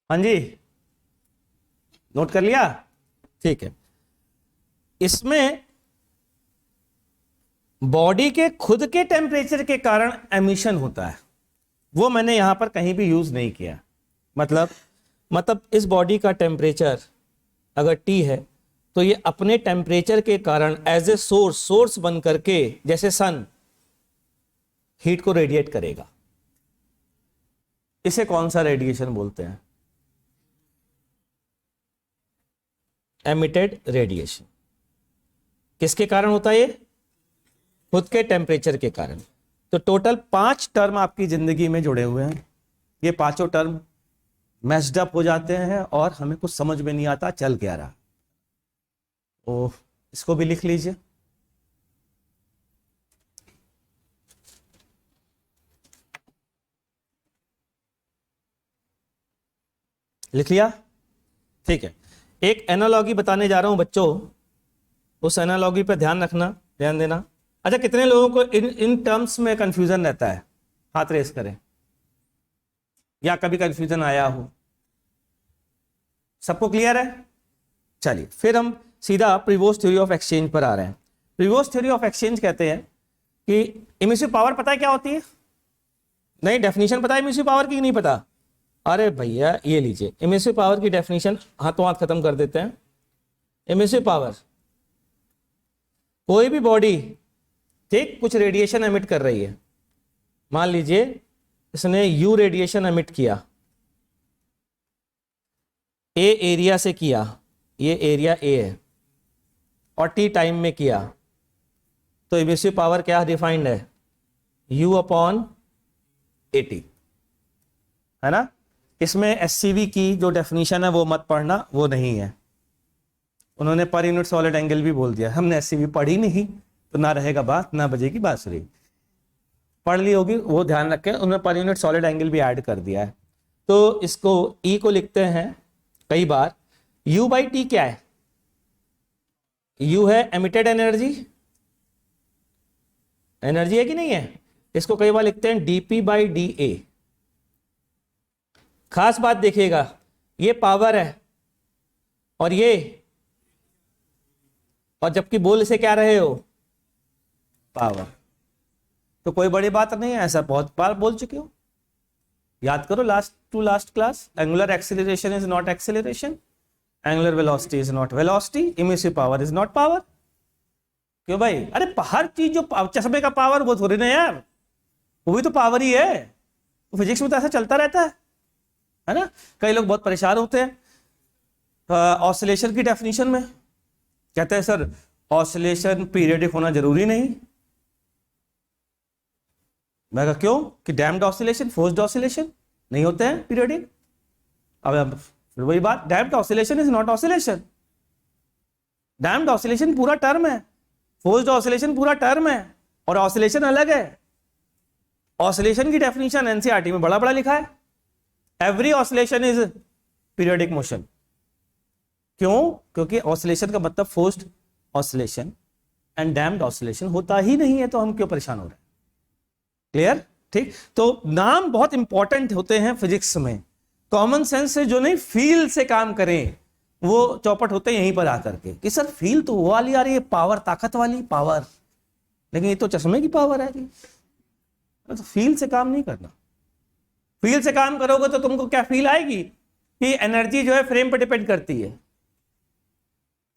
हाँ जी, नोट कर लिया? ठीक है, इसमें बॉडी के खुद के टेम्परेचर के कारण एमिशन होता है, वो मैंने यहां पर कहीं भी यूज नहीं किया। मतलब इस बॉडी का टेम्परेचर अगर T है तो ये अपने टेम्परेचर के कारण एज ए सोर्स बन करके, जैसे सन, हीट को रेडिएट करेगा। इसे कौन सा रेडिएशन बोलते हैं? Emitted radiation. किसके कारण होता है ये? खुद के टेम्परेचर के कारण। तो टोटल 5 टर्म आपकी जिंदगी में जुड़े हुए हैं। ये पांचों टर्म मैस्ड अप हो जाते हैं और हमें कुछ समझ में नहीं आता चल क्या रहा। ओह, इसको भी लिख लीजिए। लिख लिया? ठीक है। एक एनालॉजी बताने जा रहा हूं बच्चों, उस एनालॉजी पे ध्यान रखना, ध्यान देना। अच्छा, कितने लोगों को इन टर्म्स में कंफ्यूजन रहता है? हाथ रेस करें, या कभी कंफ्यूजन आया हो? सबको क्लियर है? चलिए फिर हम सीधा प्रीवोस्ट थ्योरी ऑफ एक्सचेंज पर आ रहे हैं। प्रीवोस्ट थ्योरी ऑफ एक्सचेंज कहते हैं कि इमिसिव पावर पता है क्या होती है? नहीं, डेफिनेशन पता है इमिसिव पावर की? नहीं पता? अरे भैया ये लीजिए इमिसिव पावर की डेफिनेशन, हाथों हाथ खत्म कर देते हैं। इमिसिव पावर, कोई भी बॉडी, ठीक, कुछ रेडिएशन एमिट कर रही है। मान लीजिए इसने यू रेडिएशन एमिट किया, ए एरिया से किया, ये एरिया ए है, और टी टाइम में किया, तो इमिसिव पावर क्या डिफाइंड है? U अपॉन AT, है ना? इसमें SCV की जो डेफिनेशन है वो मत पढ़ना, वो नहीं है। उन्होंने पर यूनिट सॉलिड एंगल भी बोल दिया। हमने SCV पढ़ी नहीं तो ना रहेगा बात, ना बजेगी बांसुरी। पढ़ ली होगी, वो ध्यान रखें। उन्होंने पर यूनिट सॉलिड एंगल भी ऐड कर दिया है। तो इसको E को लिखते हैं कई बार, U/T क्या है? U है एमिटेड एनर्जी, एनर्जी है कि नहीं है? इसको कई बार लिखते हैं dP/dA। खास बात देखिएगा, ये पावर है और ये, और जबकि बोल से क्या रहे हो? पावर। तो कोई बड़ी बात नहीं है, ऐसा बहुत बार बोल चुके हो। याद करो last to last class, angular acceleration is not acceleration, angular velocity is not velocity, emissive power is not power. क्यों भाई? अरे हर चीज जो चश्मे का पावर वो थोड़ी ना यार, वो भी तो पावर ही है। तो फिजिक्स में तो ऐसा चलता रहता है ना? कई लोग बहुत परेशान होते हैं ऑसिलेशन की डेफिनेशन में, कहते हैं सर ऑसिलेशन पीरियडिक होना जरूरी नहीं। मैं कहा क्यों? कि डैम्ड ऑसिलेशन, फोर्स्ड ऑसिलेशन नहीं होते हैं पीरियडिक। अब फिर वही बात, damped oscillation is not oscillation. Damped oscillation पूरा टर्म है, फोर्स्ड ऑसिलेशन पूरा टर्म है, और ऑसिलेशन अलग है। ऑसिलेशन की डेफिनेशन एनसीईआरटी में बड़ा बड़ा लिखा है, every oscillation is periodic motion. क्यों? क्योंकि ऑसिलेशन का मतलब forced oscillation and damped oscillation होता ही नहीं है, तो हम क्यों परेशान हो रहे हैं? क्लियर? ठीक। तो नाम बहुत इंपॉर्टेंट होते हैं फिजिक्स में। कॉमन सेंस से जो नहीं, फील से काम करें, वो चौपट होते हैं यहीं पर आकर के कि सर फील तो वो वाली आ रही है, पावर, ताकत वाली पावर, लेकिन ये तो चश्मे की पावर है। तो फील से काम नहीं करना। फील से काम करोगे तो तुमको क्या फील आएगी कि एनर्जी जो है फ्रेम पर डिपेंड करती है।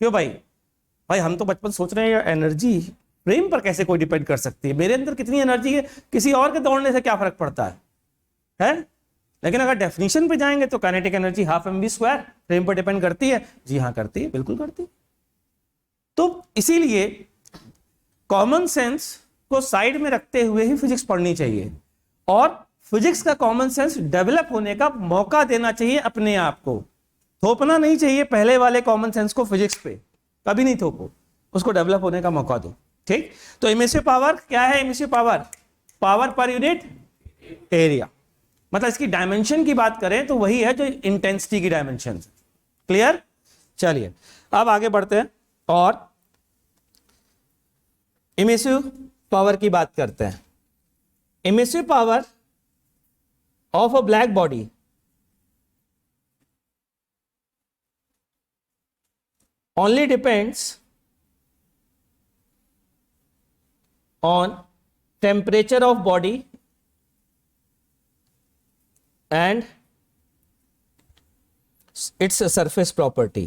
क्यों भाई? भाई हम तो बचपन सोच रहे हैं एनर्जी फ्रेम पर कैसे कोई डिपेंड कर सकती है, मेरे अंदर कितनी एनर्जी है, किसी और के दौड़ने से क्या फर्क पड़ता है? लेकिन अगर डेफिनेशन पे जाएंगे तो kinetic energy half mv² frame पर डिपेंड करती है। जी हाँ करती है, बिल्कुल करती है। तो इसीलिए कॉमन सेंस को साइड में रखते हुए ही फिजिक्स पढ़नी चाहिए, और फिजिक्स का कॉमन सेंस डेवलप होने का मौका देना चाहिए अपने आप को। थोपना नहीं चाहिए पहले वाले कॉमन सेंस को फिजिक्स पे, कभी नहीं थोपो, उसको डेवलप होने का मौका दो। ठीक। तो इमिसिव पावर क्या है? Emissive power, power per unit area. मतलब इसकी डायमेंशन की बात करें तो वही है जो इंटेंसिटी की डायमेंशन है। क्लियर? चलिए अब आगे बढ़ते हैं और इमिसिव पावर की बात करते हैं। Emissive power of a black body only depends on temperature of body and its surface property.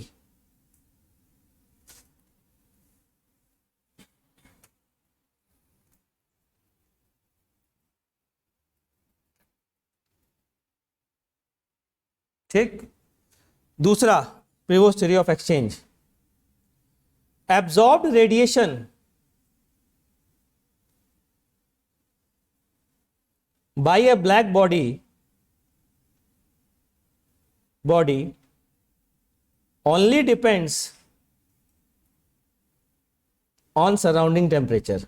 ठीक। दूसरा, previous theory of exchange, absorbed radiation by a black body only depends on surrounding temperature.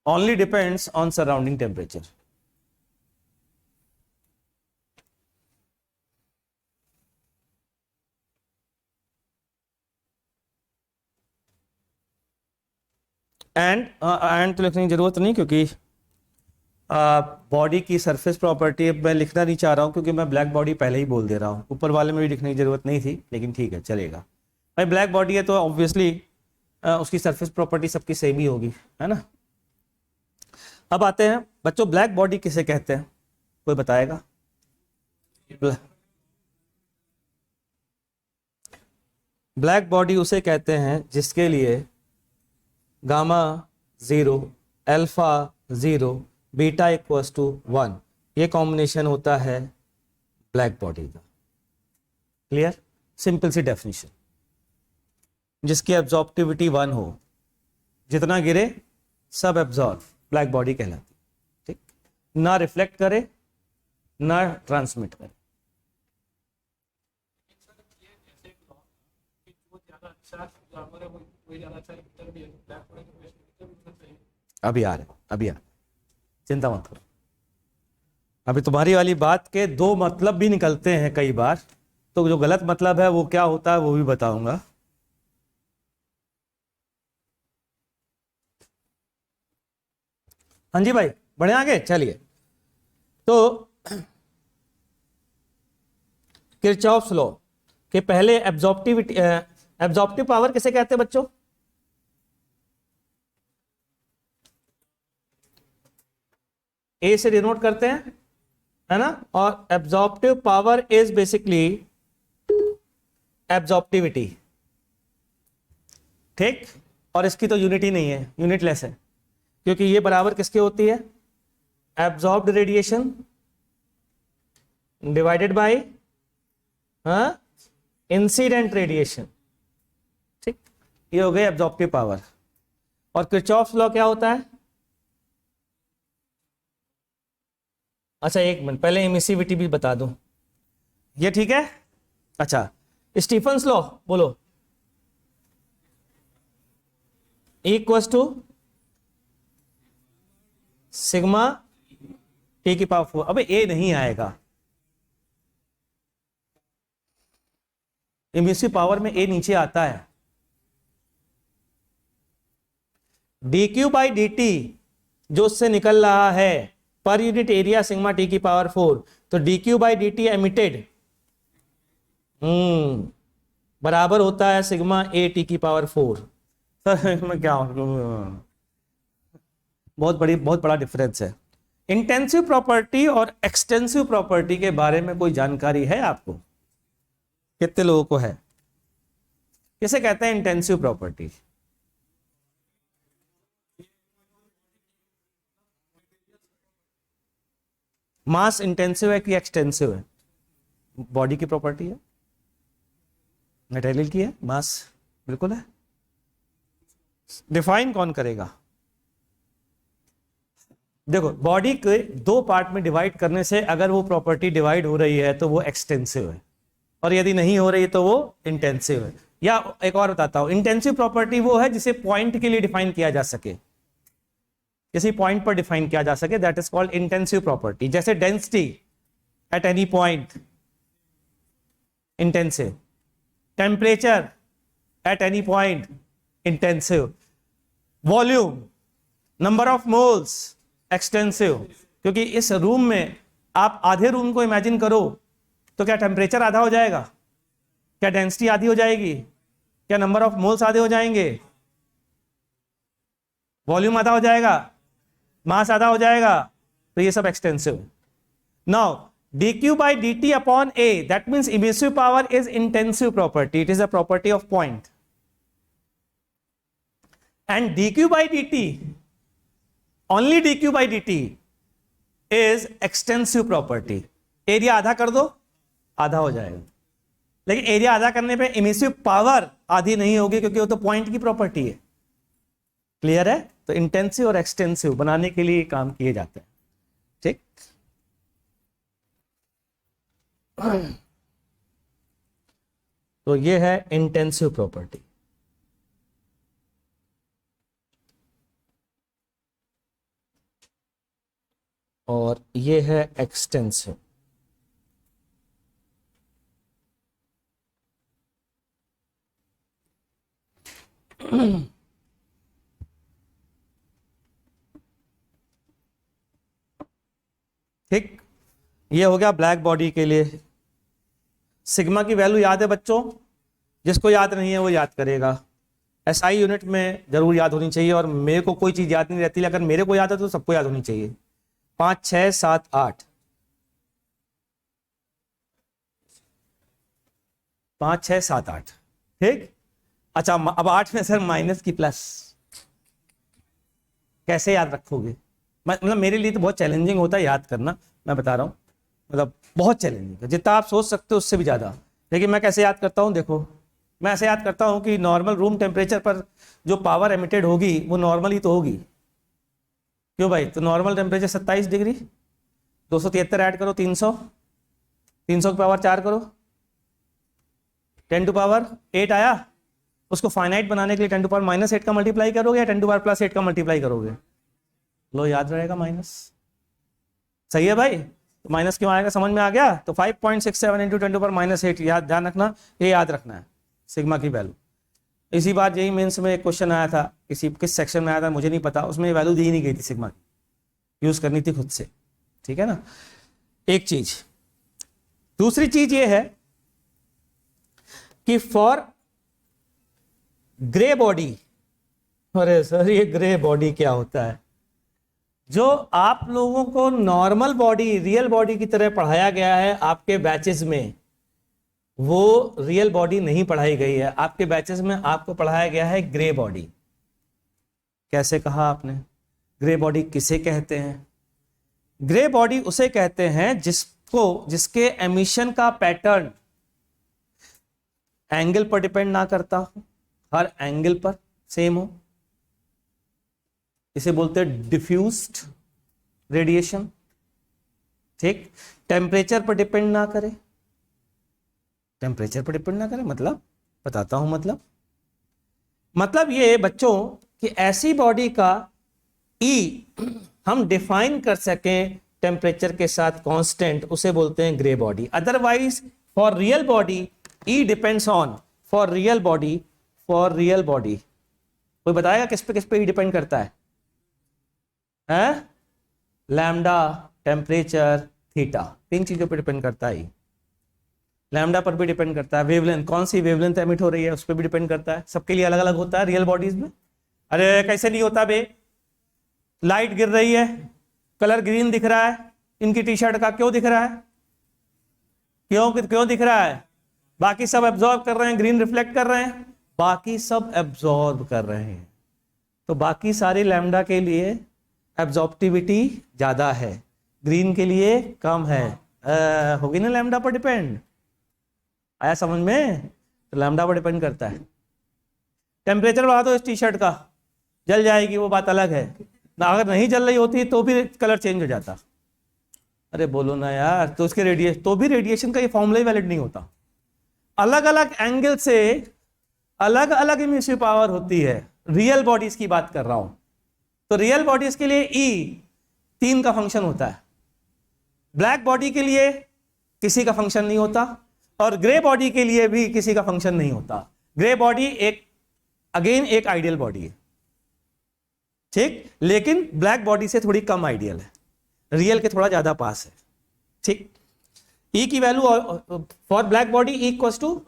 Only depends on surrounding temperature. And तो लिखने की जरूरत नहीं, क्योंकि बॉडी की सरफेस प्रॉपर्टी मैं लिखना नहीं चाह रहा हूँ, क्योंकि मैं ब्लैक बॉडी पहले ही बोल दे रहा हूँ। ऊपर वाले में भी लिखने की जरूरत नहीं थी, लेकिन ठीक है चलेगा। भाई ब्लैक बॉडी है तो ऑब्वियसली उसकी सरफेस प्रॉपर्टी सबकी सेम ही होगी, है ना। अब आते हैं बच्चों, ब्लैक बॉडी किसे कहते हैं, कोई बताएगा? ब्लैक बॉडी उसे कहते हैं जिसके लिए gamma 0, alpha 0, beta equals to 1, ये कॉम्बिनेशन होता है ब्लैक बॉडी का। क्लियर? सिंपल सी डेफिनेशन। जिसकी एब्जॉर्प्टिविटी 1 हो, जितना गिरे सब एब्जॉर्ब, ब्लैक बॉडी कहलाती। ठीक, ना रिफ्लेक्ट करे ना ट्रांसमिट करे। अभी आ रहे, चिंता मत करो। अभी तुम्हारी वाली बात के दो मतलब भी निकलते हैं कई बार, तो जो गलत मतलब है वो क्या होता है वो भी बताऊंगा। हाँ जी भाई, बढ़े आगे चलिए। तो किरचॉफ्स लॉ के पहले एब्जॉर्प्टिव पावर किसे कहते हैं बच्चों? ए से डिनोट करते हैं, है ना। और absorptive power is basically absorptivity. ठीक, और इसकी तो यूनिट ही नहीं है, यूनिटलेस है, क्योंकि ये बराबर किसके होती है? Absorbed radiation divided by incident radiation. ठीक, ये हो गई एब्जॉर्प्टिव पावर। और किरचॉफ्स लॉ क्या होता है? अच्छा एक मिनट, पहले एमिसिविटी भी बता दूं, ये ठीक है। अच्छा, स्टीफन्स लॉ बोलो। इक्वल्स टू सिग्मा टी की पावर 4। अबे ए नहीं आएगा, एमिसिव पावर में ए नीचे आता है। dq बाई dt जो उससे निकल रहा है per unit area sigma T की पावर 4, तो dq बाई dt एमिटेड बराबर होता है सिग्मा ए टी की पावर 4। सर इसमें क्या बहुत बड़ा डिफरेंस है। इंटेंसिव प्रॉपर्टी और एक्सटेंसिव प्रॉपर्टी के बारे में कोई जानकारी है आपको? कितने लोगों को है? किसे कहते हैं इंटेंसिव प्रॉपर्टी? मास इंटेंसिव है कि एक्सटेंसिव है? बॉडी की प्रॉपर्टी है, मटेरियल की है, मास बिल्कुल है। डिफाइन कौन करेगा? देखो, बॉडी के दो पार्ट में डिवाइड करने से अगर वो प्रॉपर्टी डिवाइड हो रही है तो वो एक्सटेंसिव है, और यदि नहीं हो रही तो वो इंटेंसिव है। या एक और बताता हूं, इंटेंसिव प्रॉपर्टी वो है जिसे पॉइंट के लिए डिफाइन किया जा सके, किसी पॉइंट पर डिफाइन किया जा सके, that is called intensive property. जैसे density at any point intensive, temperature at any point intensive, volume, number of moles extensive. क्योंकि इस रूम में आप आधे रूम को इमेजिन करो तो क्या टेम्परेचर आधा हो जाएगा? क्या डेंसिटी आधी हो जाएगी? क्या नंबर ऑफ मोल्स आधे हो जाएंगे? वॉल्यूम आधा हो जाएगा? मास आधा हो जाएगा? तो ये सब extensive. Now dq by dt upon a, that means emissive power is intensive property, it is a property of point, and dq by dt only D q by D T is extensive property. Area आधा कर दो, आधा हो जाएगा, लेकिन एरिया आधा करने पे इमिसिव पावर आधी नहीं होगी, क्योंकि वो तो पॉइंट की प्रॉपर्टी है। क्लियर है? तो इंटेंसिव और एक्सटेंसिव बनाने के लिए काम किए जाते हैं। ठीक, तो ये है इंटेंसिव प्रॉपर्टी। और ये है एक्सटेंसिव। ठीक, ये हो गया ब्लैक बॉडी के लिए। सिग्मा की वैल्यू याद है बच्चों? जिसको याद नहीं है वो याद करेगा। एसआई यूनिट में जरूर याद होनी चाहिए, और मेरे को कोई चीज याद नहीं रहती, अगर मेरे को याद है तो सबको याद होनी चाहिए। 5 6 7 8, 5 6 7 8। ठीक, अच्छा अब 8 में सर माइनस की प्लस कैसे याद रखोगे? मतलब मेरे लिए तो बहुत चैलेंजिंग होता है याद करना, मैं बता रहा हूँ, मतलब बहुत चैलेंजिंग है, जितना आप सोच सकते हो उससे भी ज्यादा। लेकिन मैं कैसे याद करता हूँ, देखो मैं ऐसे याद करता हूँ कि नॉर्मल रूम टेम्परेचर पर जो पावर एमिटेड होगी वो नॉर्मल ही तो होगी। क्यों भाई? तो नॉर्मल टेम्परेचर 27 डिग्री, 273 ऐड करो 300, 300 की पावर 4 करो, 10 टू पावर 8 आया। उसको फाइनाइट बनाने के लिए 10 टू पावर -8 का मल्टीप्लाई करोगे या 10 टू पावर +8 का मल्टीप्लाई करोगे? लो याद रहेगा माइनस। सही है भाई? तो माइनस क्यों आएगा समझ में आ गया? तो 5.67 इंटू 10 टू पावर -8 याद, ध्यान रखना, ये याद रखना है सिग्मा की वैल्यू। इसी बार जेईई मेंस में एक क्वेश्चन आया था, किस सेक्शन में आया था मुझे नहीं पता, उसमें वैल्यू दी नहीं गई थी सिग्मा की, यूज करनी थी खुद से। ठीक है ना, एक चीज। दूसरी चीज ये है कि फॉर ग्रे बॉडी, अरे सर ये ग्रे बॉडी क्या होता है? जो आप लोगों को नॉर्मल बॉडी, रियल बॉडी की तरह पढ़ाया गया है आपके बैचेस में, वो रियल बॉडी नहीं पढ़ाई गई है। आपके बैचेस में आपको पढ़ाया गया है ग्रे बॉडी। कैसे कहा आपने? ग्रे बॉडी किसे कहते हैं? ग्रे बॉडी उसे कहते हैं जिसके एमिशन का पैटर्न एंगल पर डिपेंड ना करता हो, हर एंगल पर सेम हो। इसे बोलते हैं डिफ्यूज्ड रेडिएशन। ठीक, टेम्परेचर पर डिपेंड ना करे, टेम्परेचर पर डिपेंड ना करे मतलब बताता हूं, मतलब ये बच्चों कि ऐसी बॉडी का ई हम डिफाइन कर सकें टेम्परेचर के साथ कांस्टेंट, उसे बोलते हैं grey body. Otherwise for real body E depends on, for real body कोई बताएगा किस पे ई डिपेंड करता है? लैम्डा, टेम्परेचर, थीटा, 3 चीजों पर डिपेंड करता है। लैम्डा पर भी डिपेंड करता है, वेवलेंथ, कौन सी वेवलेंथ एमिट हो रही है उस पर भी डिपेंड करता है। सबके लिए अलग अलग होता है रियल बॉडीज में। अरे कैसे नहीं होता बे? लाइट गिर रही है, कलर ग्रीन दिख रहा है इनकी टी शर्ट का, क्यों दिख रहा है? क्यों दिख रहा है? बाकी सब एब्जॉर्ब कर रहे हैं, ग्रीन रिफ्लेक्ट कर रहे हैं, बाकी सब एब्जॉर्ब कर रहे हैं, तो बाकी सारे लैम्डा के लिए एब्जॉर्प्टिविटी ज्यादा है, ग्रीन के लिए कम है। होगी ना लैम्डा पर डिपेंड? आया समझ में? तो लैम्डा पर डिपेंड करता है। टेम्परेचर बढ़ा दो इस टी शर्ट का, जल जाएगी, वो बात अलग है। अगर नहीं जल रही होती तो भी कलर चेंज हो जाता। अरे बोलो ना यार, तो उसके रेडिएशन का ये फॉर्मूला ही वैलिड नहीं होता। अलग अलग एंगल से अलग अलग इमिसिव पावर होती है। रियल बॉडीज की बात कर रहा हूं, तो रियल बॉडीज के लिए ई 3 का फंक्शन होता है, ब्लैक बॉडी के लिए किसी का फंक्शन नहीं होता, और ग्रे बॉडी के लिए भी किसी का फंक्शन नहीं होता। ग्रे बॉडी एक आइडियल बॉडी है, ठीक, लेकिन ब्लैक बॉडी से थोड़ी कम आइडियल है, रियल के थोड़ा ज्यादा पास है। ठीक, ई की value for black body equals to,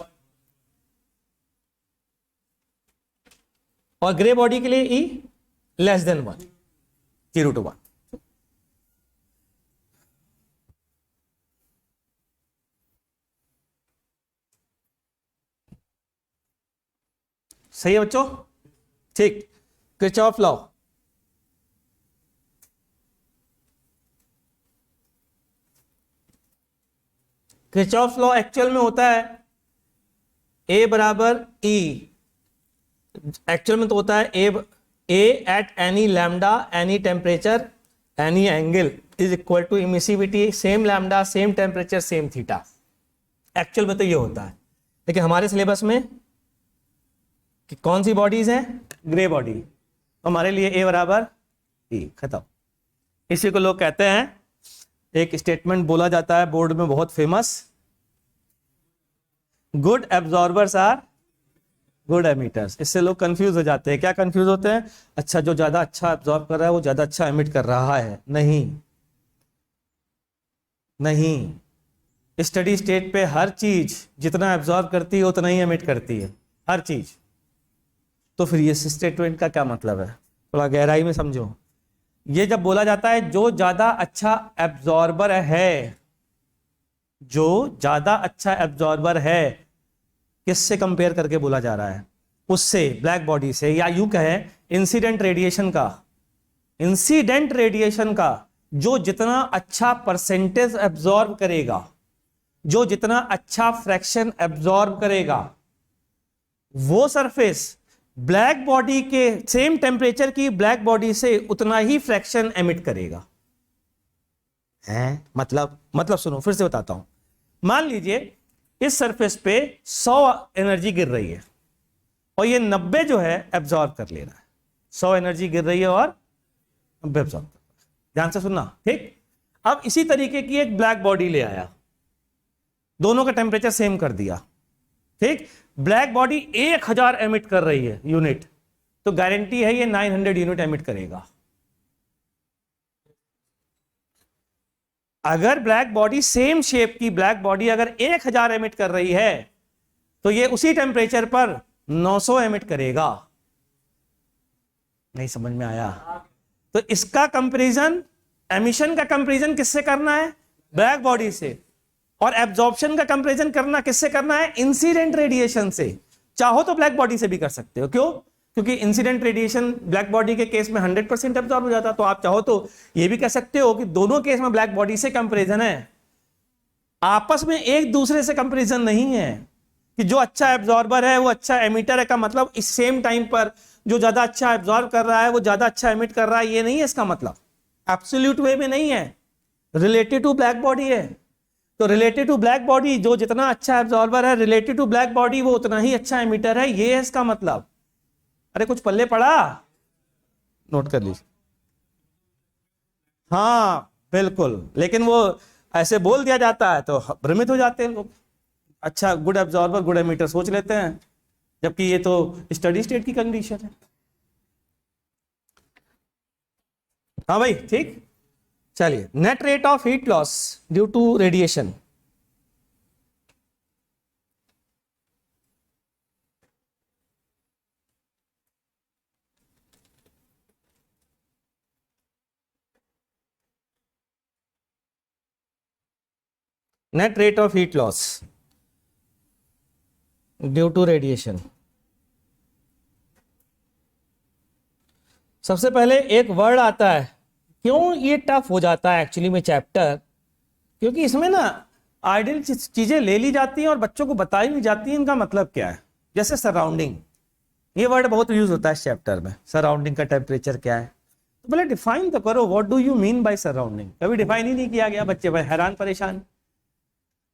और ग्रे बॉडी के लिए ई लेस देन 1, 0 to 1। सही है बच्चों? ठीक, Kirchhoff law, Kirchhoff's law actual में होता है ए बराबर ई, एक्चुअल में तो होता है a at any lambda any temperature any angle is equal to emissivity same lambda same temperature same theta. Actual में तो ये होता है, लेकिन हमारे सिलेबस में कि कौन सी बॉडीज हैं, ग्रे बॉडी, हमारे लिए ए बराबर ई, खत्म। इसी को लोग कहते हैं, एक स्टेटमेंट बोला जाता है बोर्ड में बहुत famous, good absorbers are good emitters. इससे लोग कंफ्यूज हो जाते हैं। क्या कंफ्यूज होते हैं? अच्छा, जो ज्यादा अच्छा एब्जॉर्ब कर रहा है वो ज्यादा अच्छा एमिट कर रहा है। नहीं नहीं, स्टडी स्टेट पे हर चीज जितना एब्जॉर्ब करती है उतना ही एमिट करती है, हर चीज। तो फिर ये स्टेटमेंट का क्या मतलब है, थोड़ा गहराई में समझो। ये जब बोला जाता है जो ज्यादा अच्छा एब्जॉर्बर है, जो ज्यादा अच्छा एब्जॉर्बर है, किससे कंपेयर करके बोला जा रहा है? उससे, ब्लैक बॉडी से, या यूं कहें इंसिडेंट रेडिएशन का। इंसिडेंट रेडिएशन का जो जितना अच्छा परसेंटेज एब्जॉर्ब करेगा, जो जितना अच्छा फ्रैक्शन एब्जॉर्ब करेगा, वो सरफेस ब्लैक बॉडी के सेम टेम्परेचर की ब्लैक बॉडी से उतना ही फ्रैक्शन एमिट करेगा। है मतलब सुनो, फिर से बताता हूं। मान लीजिए इस सरफेस पे 100 एनर्जी गिर रही है और ये 90 जो है एब्जॉर्ब कर ले रहा है। 100 एनर्जी गिर रही है और 90 एब्जॉर्ब कर रहा है। ध्यान से सुनना, ठीक। अब इसी तरीके की एक ब्लैक बॉडी ले आया, दोनों का टेम्परेचर सेम कर दिया, ठीक। ब्लैक बॉडी 1000 एमिट कर रही है यूनिट, तो गारंटी है ये 900 यूनिट एमिट करेगा। अगर ब्लैक बॉडी सेम शेप की ब्लैक बॉडी अगर 1000 एमिट कर रही है तो ये उसी टेम्परेचर पर 900 एमिट करेगा। नहीं समझ में आया? तो इसका कंपैरिजन, एमिशन का कंपैरिजन किससे करना है? ब्लैक बॉडी से। और एब्जॉर्प्शन का कंपैरिजन करना किससे करना है? इंसिडेंट रेडिएशन से। चाहो तो ब्लैक बॉडी से भी कर सकते हो। क्यों? क्योंकि इंसिडेंट रेडिएशन ब्लैक बॉडी के केस में 100% एब्जॉर्ब हो जाता। तो आप चाहो तो ये भी कह सकते हो कि दोनों केस में ब्लैक बॉडी से कंपैरिजन है, आपस में एक दूसरे से कंपैरिजन नहीं है कि जो अच्छा एब्जॉर्बर है वो अच्छा एमिटर है। का मतलब इस सेम टाइम पर जो ज्यादा अच्छा एब्जॉर्ब कर रहा है वो ज्यादा अच्छा एमिट कर रहा है, ये नहीं है इसका मतलब। एब्सोल्यूट वे में नहीं है, रिलेटेड टू ब्लैक बॉडी है। तो रिलेटेड टू ब्लैक बॉडी जो जितना अच्छा एब्जॉर्बर है, रिलेटेड टू ब्लैक बॉडी वो उतना ही अच्छा एमिटर है, ये है इसका मतलब। अरे कुछ पल्ले पड़ा, नोट कर लीजिए। हाँ बिल्कुल, लेकिन वो ऐसे बोल दिया जाता है तो भ्रमित हो जाते हैं लोग। अच्छा, गुड एब्जॉर्बर गुड एमिटर सोच लेते हैं, जबकि ये तो स्टडी स्टेट की कंडीशन है। हाँ भाई, ठीक। चलिए, net rate of heat loss due to radiation. Net rate of heat loss due to radiation. सबसे पहले एक वर्ड आता है। क्यों ये टफ हो जाता है एक्चुअली में चैप्टर? क्योंकि इसमें ना आइडियल चीजें ले ली जाती हैं और बच्चों को बताई नहीं जाती हैं इनका मतलब क्या है। जैसे सराउंडिंग, ये वर्ड बहुत यूज होता है इस चैप्टर में। सराउंडिंग का टेम्परेचर क्या है? तो पहले डिफाइन तो करो, what do you mean by surrounding. कभी डिफाइन ही नहीं किया गया, बच्चे भाई हैरान परेशान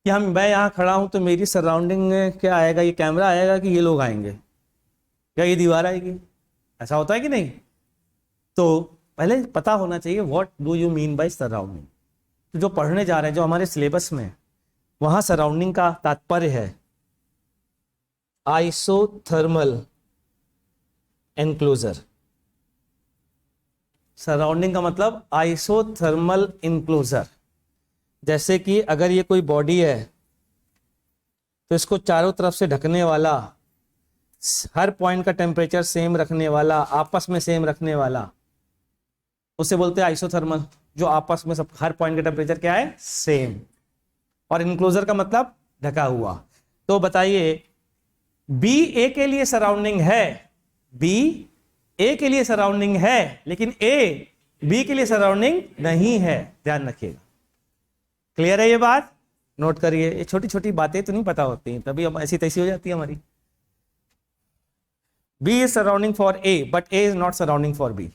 कि मैं यहाँ खड़ा हूं तो मेरी सराउंडिंग में क्या आएगा? ये कैमरा आएगा कि ये लोग आएंगे, क्या ये दीवार आएगी? ऐसा होता है कि नहीं? तो पहले पता होना चाहिए what do you mean by surrounding. तो जो पढ़ने जा रहे हैं, जो हमारे सिलेबस में, वहां सराउंडिंग का तात्पर्य है आइसोथर्मल एनक्लोजर। सराउंडिंग का मतलब आइसोथर्मल एनक्लोजर। जैसे कि अगर ये कोई बॉडी है तो इसको चारों तरफ से ढकने वाला, हर पॉइंट का टेम्परेचर सेम रखने वाला, आपस में सेम रखने वाला, उसे बोलते हैं आइसोथर्मल। जो आपस में सब हर पॉइंट का टेम्परेचर क्या है? सेम। और इनक्लोजर का मतलब ढका हुआ। तो बताइए, बी ए के लिए सराउंडिंग है, बी ए के लिए सराउंडिंग है, लेकिन ए बी के लिए सराउंडिंग नहीं है। ध्यान रखिएगा। क्लियर है ये बात? नोट करिए, ये छोटी छोटी बातें तो नहीं पता होती हैं, तभी हम ऐसी तैसी हो जाती है हमारी। B is surrounding for A but A is not surrounding for B.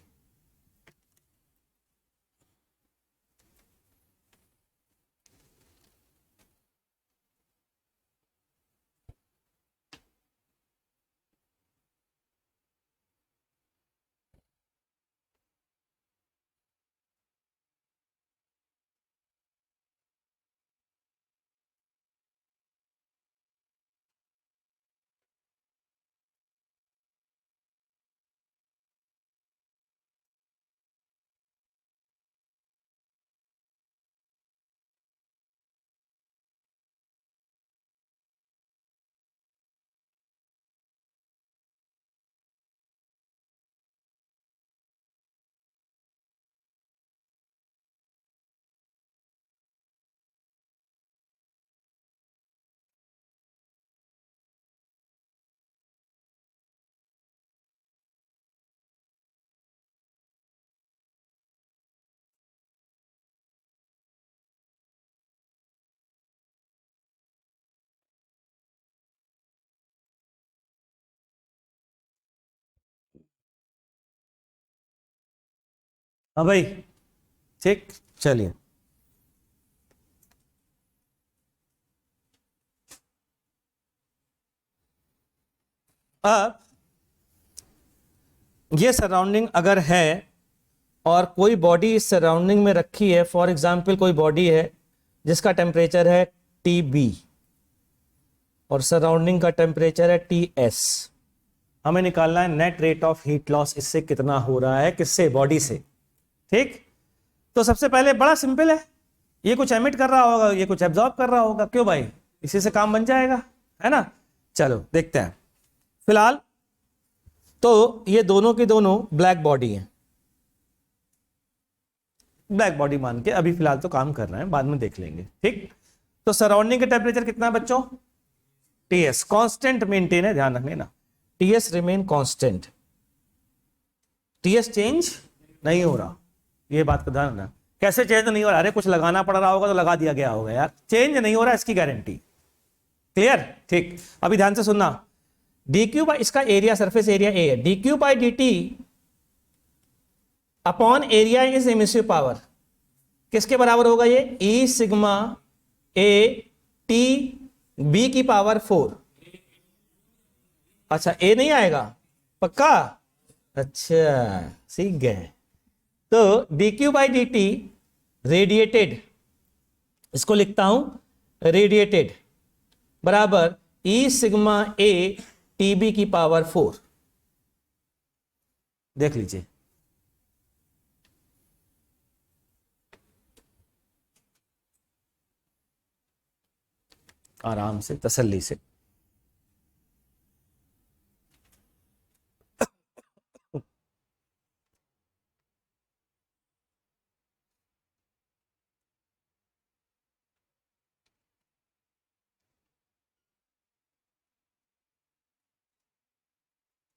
हाँ भाई, ठीक, चलिए। अब ये सराउंडिंग अगर है और कोई बॉडी इस सराउंडिंग में रखी है, फॉर एग्जांपल कोई बॉडी है जिसका टेम्परेचर है TB और सराउंडिंग का टेम्परेचर है TS, हमें निकालना है net rate of heat loss, इससे कितना हो रहा है, किससे, बॉडी से। ठीक, तो सबसे पहले बड़ा सिंपल है, ये कुछ एमिट कर रहा होगा, ये कुछ एब्जॉर्ब कर रहा होगा, क्यों भाई, इसी से काम बन जाएगा, है ना। चलो देखते हैं। फिलहाल तो ये दोनों की दोनों ब्लैक बॉडी है, ब्लैक बॉडी मान के अभी फिलहाल तो काम कर रहे हैं, बाद में देख लेंगे। ठीक, तो सराउंडिंग का टेम्परेचर कितना है बच्चों, TS कांस्टेंट मेंटेन है, ध्यान रखना, TS remain constant, TS change नहीं हो रहा, ये बात का ध्यान रखना। कैसे चेंज नहीं हो रहा, अरे कुछ लगाना पड़ रहा होगा तो लगा दिया गया होगा यार, चेंज नहीं हो रहा इसकी गारंटी। क्लियर, ठीक, अभी ध्यान से सुनना। dq बाई, इसका एरिया, सरफेस एरिया A है, dq by dt upon area is emissive power, किसके बराबर होगा ये, E sigma A T B की पावर 4। अच्छा, A नहीं आएगा पक्का, अच्छा सीख गए। तो dq बाई dt रेडिएटेड, इसको लिखता हूं रेडिएटेड, बराबर E सिग्मा A TB की पावर 4। देख लीजिए, आराम से, तसल्ली से।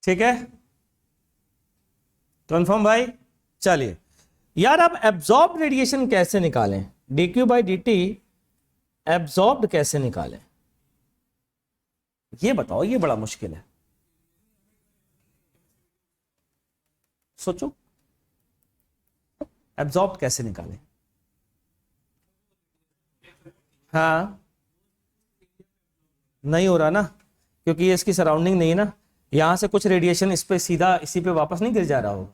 ठीक है, कंफर्म भाई। चलिए यार, अब एब्जॉर्ब रेडिएशन कैसे निकालें, dq बाई dt एब्जॉर्ब्ड कैसे निकालें, ये बताओ, ये बड़ा मुश्किल है, सोचो, एब्जॉर्ब कैसे निकालें। हाँ, नहीं हो रहा ना, क्योंकि ये इसकी सराउंडिंग नहीं है ना, यहां से कुछ रेडिएशन इस पे सीधा इसी पे वापस नहीं गिर जा रहा होगा,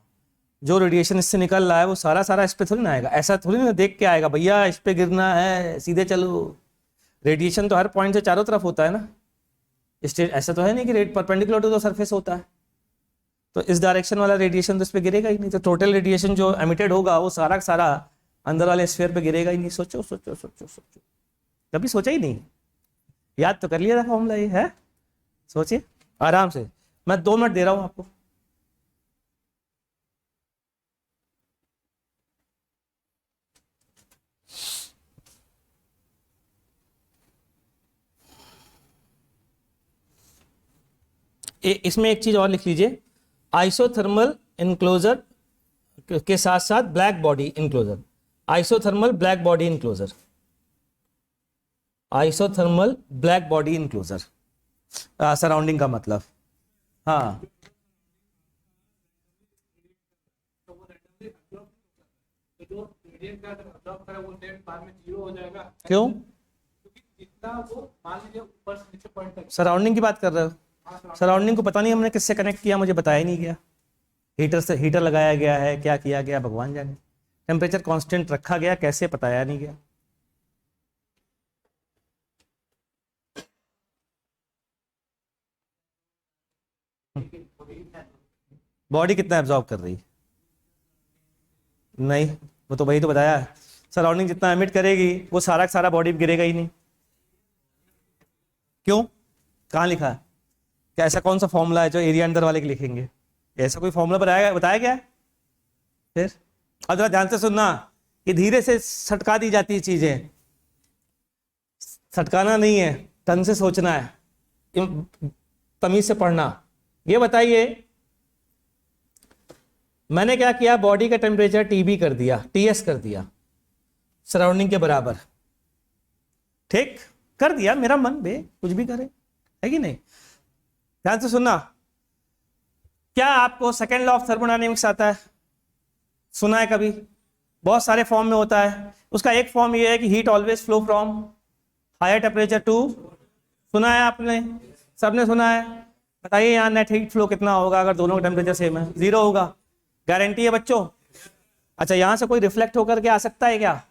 जो रेडिएशन इससे निकल रहा है वो सारा सारा इस पे थोड़ी ना आएगा, ऐसा थोड़ी ना देख के आएगा भैया इस पे गिरना है सीधे चलो। रेडिएशन तो हर पॉइंट से चारों तरफ होता है ना, ऐसा तो है नहीं कि ray perpendicular to the surface होता है, तो इस डायरेक्शन वाला रेडिएशन तो इस पे गिरेगा ही नहीं, तो टोटल रेडिएशन जो एमिटेड होगा वो सारा का सारा अंदर वाले स्फीयर पे गिरेगा ही नहीं। सोचो सोचो सोचो सोचो, कभी सोचा ही नहीं, याद तो कर लिया था फॉर्मूला ये है, सोचिए आराम से, मैं 2 मिनट दे रहा हूं आपको। इसमें एक चीज और लिख लीजिए, आइसोथर्मल इनक्लोजर के साथ साथ black body enclosure, isothermal black body enclosure, isothermal black body enclosure, surrounding का मतलब, हाँ क्यों, सराउंडिंग की बात कर रहे हो, सराउंडिंग को पता नहीं हमने किससे कनेक्ट किया, मुझे बताया नहीं गया, हीटर से हीटर लगाया गया है, क्या किया गया भगवान जाने, टेम्परेचर कांस्टेंट रखा गया कैसे बताया नहीं गया। बॉडी कितना एब्जॉर्ब कर रही है, नहीं वो तो वही तो बताया, सराउंडिंग जितना एमिट करेगी वो सारा का सारा बॉडी गिरेगा ही नहीं, क्यों, कहाँ लिखा है, क्या ऐसा कौन सा फॉर्मूला है जो एरिया अंडर वाले के लिखेंगे, ऐसा कोई फॉर्मूला बताया गया है फिर। अब जरा ध्यान से सुनना, कि धीरे से सटका दी जाती है चीजें, सटकाना नहीं है, ढंग से सोचना है, तमीज से पढ़ना। ये बताइए मैंने क्या किया, बॉडी का टेम्परेचर टीबी कर दिया, टीएस कर दिया, सराउंडिंग के बराबर, ठीक कर दिया, मेरा मन बे कुछ भी करे, है कि नहीं। ध्यान से सुनना, क्या आपको सेकेंड लॉ ऑफ थर्मोडायनेमिक्स आता है, सुना है कभी, बहुत सारे फॉर्म में होता है, उसका एक फॉर्म ये है कि heat always flow from higher temperature to, सुना है आपने, सबने सुना है, बताइए यहाँ नेट हीट फ्लो कितना होगा अगर दोनों का टेम्परेचर सेम है, 0 होगा, गारंटी है बच्चों। अच्छा यहां से कोई रिफ्लेक्ट होकर के आ सकता है क्या,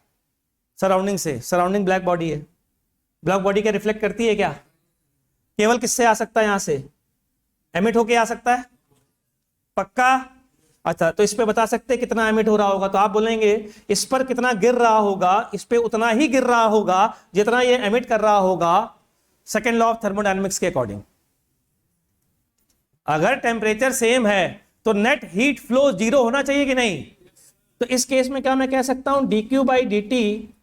सराउंडिंग से, सराउंडिंग ब्लैक बॉडी है, ब्लैक बॉडी क्या रिफ्लेक्ट करती है क्या, केवल किससे आ सकता है, यहां से एमिट होके आ सकता है, पक्का। अच्छा तो इस पे बता सकते हैं कितना एमिट हो रहा होगा, तो आप बोलेंगे इस पर कितना गिर रहा होगा, इस पे उतना ही गिर रहा होगा जितना ये एमिट कर रहा होगा, सेकेंड लॉ ऑफ थर्मोडायनेमिक्स के अकॉर्डिंग। अगर टेम्परेचर सेम है तो नेट हीट फ्लो 0 होना चाहिए कि नहीं, तो इस केस में क्या मैं कह सकता हूं, dq by D T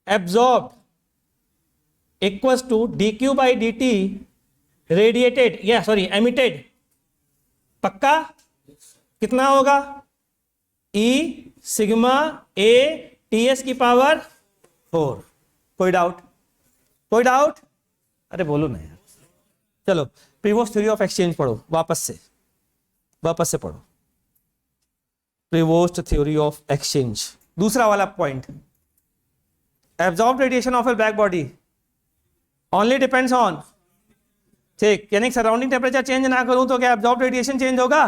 absorb equals to dq by D T radiated या सॉरी एमिटेड, पक्का कितना होगा, E सिग्मा A TS की पावर 4, कोई डाउट, कोई डाउट, अरे बोलो ना यार, चलो प्रीवोस्ट थ्योरी ऑफ एक्सचेंज पढ़ो, वापस से पढ़ो, प्रीवोस्ट थ्योरी ऑफ एक्सचेंज, दूसरा वाला point, absorb radiation of A black body only depends on, ठीक, यानी सराउंडिंग टेम्परेचर चेंज ना करूं तो क्या एब्जॉर्ब रेडिएशन चेंज होगा,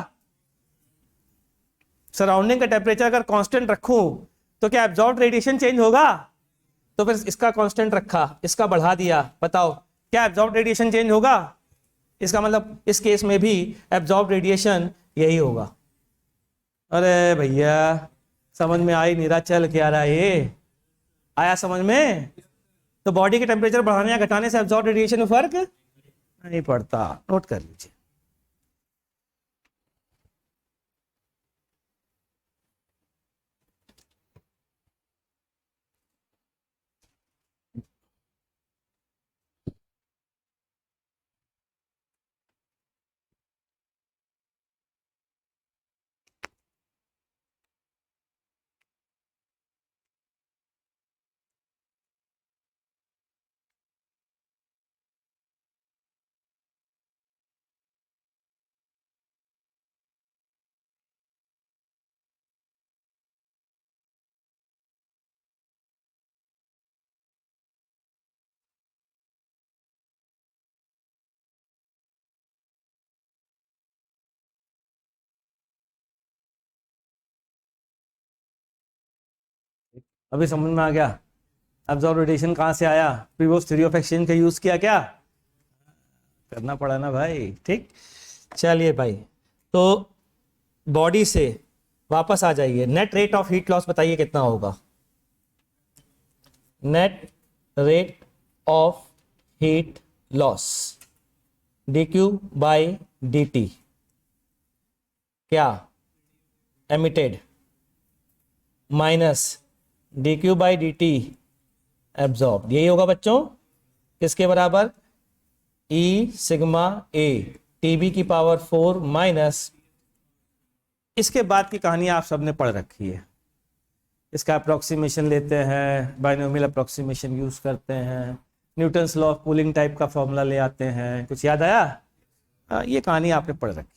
सराउंडिंग का टेम्परेचर अगर कांस्टेंट रखूं तो क्या एब्जॉर्ब रेडिएशन चेंज होगा, तो फिर इसका कांस्टेंट रखा, इसका बढ़ा दिया, बताओ क्या एब्जॉर्ब रेडिएशन चेंज होगा, इसका मतलब इस केस में भी एब्जॉर्ब रेडिएशन यही होगा। अरे भैया समझ में आई, नीरा चल क्या रहा है ये, आया समझ में, तो बॉडी के टेम्परेचर बढ़ाने या घटाने से एब्जॉर्ब रेडिएशन में फर्क नहीं पड़ता, नोट कर लीजिए। अभी समझ में आ गया, एब्जॉर्ब रेडिएशन कहां से आया, प्रीवियस थ्योरी ऑफ एक्सचेंज का यूज किया, क्या करना पड़ा ना भाई, ठीक। चलिए भाई, तो बॉडी से वापस आ जाइए, net rate of heat loss बताइए कितना होगा, net rate of heat loss dq by D t, क्या emitted minus dq by D T absorb, यही होगा बच्चों, किसके बराबर, E सिग्मा A टीबी की पावर 4 माइनस, इसके बाद की कहानी आप सबने पढ़ रखी है, इसका अप्रोक्सीमेशन लेते हैं, बाइनोमियल अप्रोक्सीमेशन यूज करते हैं, Newton's law of cooling type का फॉर्मूला ले आते हैं, कुछ याद आया? ये कहानी आपने पढ़ रखी।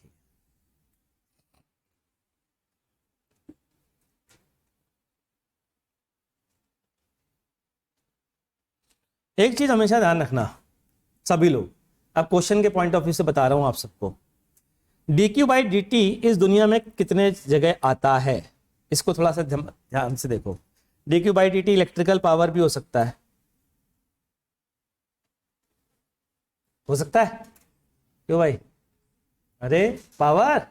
एक चीज हमेशा ध्यान रखना सभी लोग, अब क्वेश्चन के पॉइंट ऑफ व्यू से बता रहा हूं आप सबको, dq बाई डी टी इस दुनिया में कितने जगह आता है, इसको थोड़ा सा ध्यान से देखो। dq by D T electrical power भी हो सकता है, हो सकता है क्यों भाई? अरे power,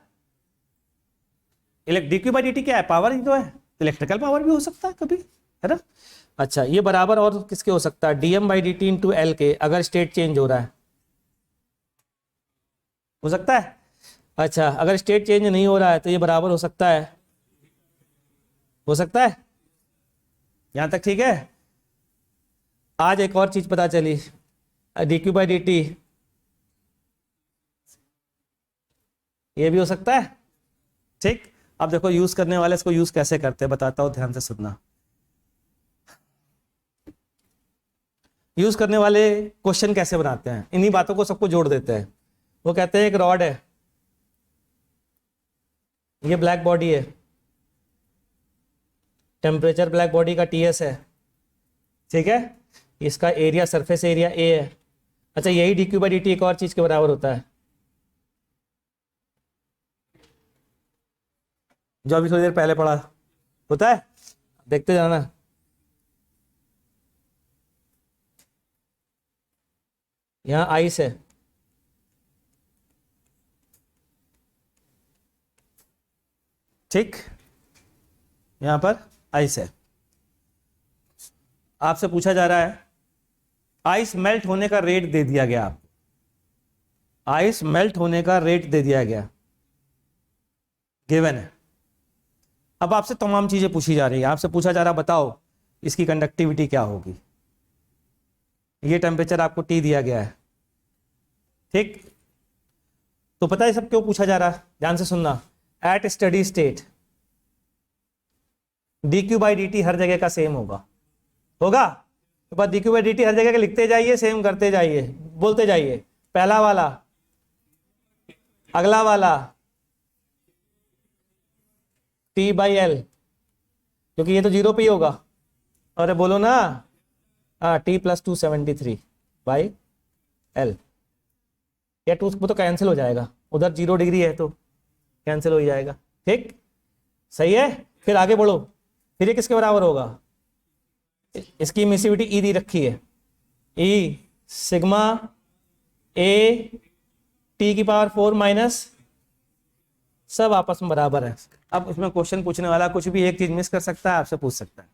dq by D t क्या है? पावर ही तो है, इलेक्ट्रिकल पावर भी हो सकता है कभी, है ना? अच्छा, ये बराबर और किसके हो सकता है? dm by D T into L के, अगर स्टेट चेंज हो रहा है, हो सकता है। अच्छा, अगर स्टेट चेंज नहीं हो रहा है तो ये बराबर हो सकता है, हो सकता है। यहां तक ठीक है? आज एक और चीज पता चली, dq बाई डी टी ये भी हो सकता है। ठीक, अब देखो यूज करने वाले इसको यूज कैसे करते हैं बताता हूं, ध्यान से सुनना। यूज करने वाले क्वेश्चन कैसे बनाते हैं, इन्हीं बातों को सबको जोड़ देते हैं। वो कहते हैं एक रॉड है, ये ब्लैक बॉडी है, टेम्परेचर ब्लैक बॉडी का टीएस है, ठीक है, इसका एरिया सरफेस एरिया ए है। अच्छा, यही dq बाई डी टी एक और चीज के बराबर होता है, जो अभी थोड़ी देर पहले पढ़ा, होता है, देखते जाना। यहां आइस है, ठीक, यहां पर आइस है। आपसे पूछा जा रहा है आइस मेल्ट होने का रेट दे दिया गया, आपको आइस मेल्ट होने का रेट दे दिया गया, गिवन है। अब आपसे तमाम चीजें पूछी जा रही है, आपसे पूछा जा रहा है बताओ इसकी कंडक्टिविटी क्या होगी, ये टेम्परेचर आपको टी दिया गया है, ठीक। तो पता है सब क्यों पूछा जा रहा है? ध्यान से सुनना। At steady state dq by D t हर जगह का सेम होगा, होगा तो बस dq बाई डी टी हर जगह का लिखते जाइए, सेम करते जाइए, बोलते जाइए। पहला वाला, अगला वाला t बाई एल, क्योंकि ये तो जीरो पे ही होगा। अरे बोलो ना, हाँ टी प्लस 273 बाई एल, या टू वो तो कैंसिल हो जाएगा, उधर 0 डिग्री है तो कैंसिल हो जाएगा, ठीक, सही है। फिर आगे बढ़ो, फिर ये किसके बराबर होगा? इसकी इमिसिविटी ई दी रखी है, ई सिग्मा ए टी की पावर 4 माइनस, सब आपस में बराबर है। अब इसमें क्वेश्चन पूछने वाला कुछ भी एक चीज मिस कर सकता है, आपसे पूछ सकता है।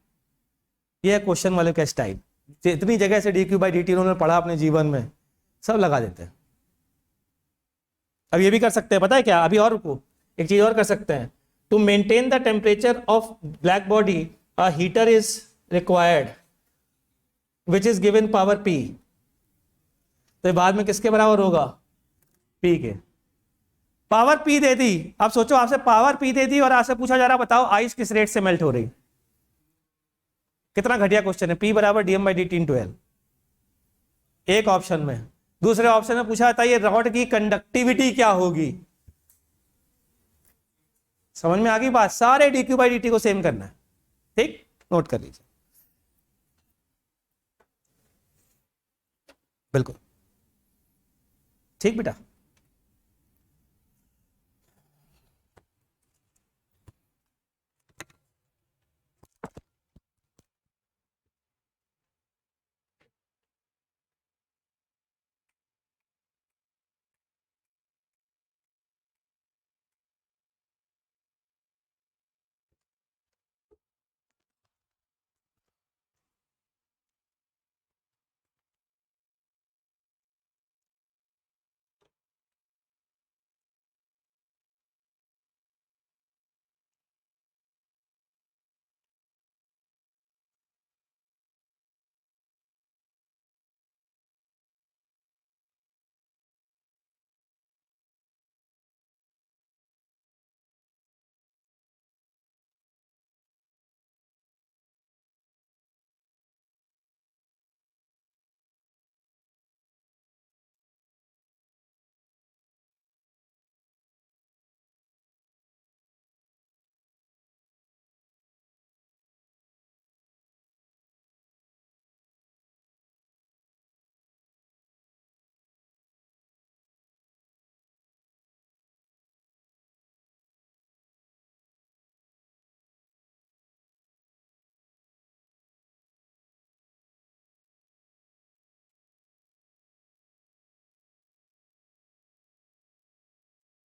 ये है क्वेश्चन वाले का स्टाइल, इतनी जगह से dq बाई डी टी उन्होंने पढ़ा अपने जीवन में, सब लगा देते हैं। अब ये भी कर सकते हैं, पता है क्या, अभी और एक चीज और कर सकते हैं। To maintain the temperature of black body a heater is required which is given power P, तो बाद में किसके बराबर होगा? P के। पावर P दे दी, अब सोचो आपसे पावर P दे दी और आपसे पूछा जा रहा बताओ आइस किस रेट से मेल्ट हो रही, कितना घटिया क्वेश्चन है। P बराबर dm by D T into L, एक ऑप्शन में। दूसरे ऑप्शन में पूछा था ये रॉड की कंडक्टिविटी क्या होगी। समझ में आ गई बात? सारे dq बाई डी टी को सेम करना है, ठीक, नोट कर लीजिए, बिल्कुल ठीक बेटा।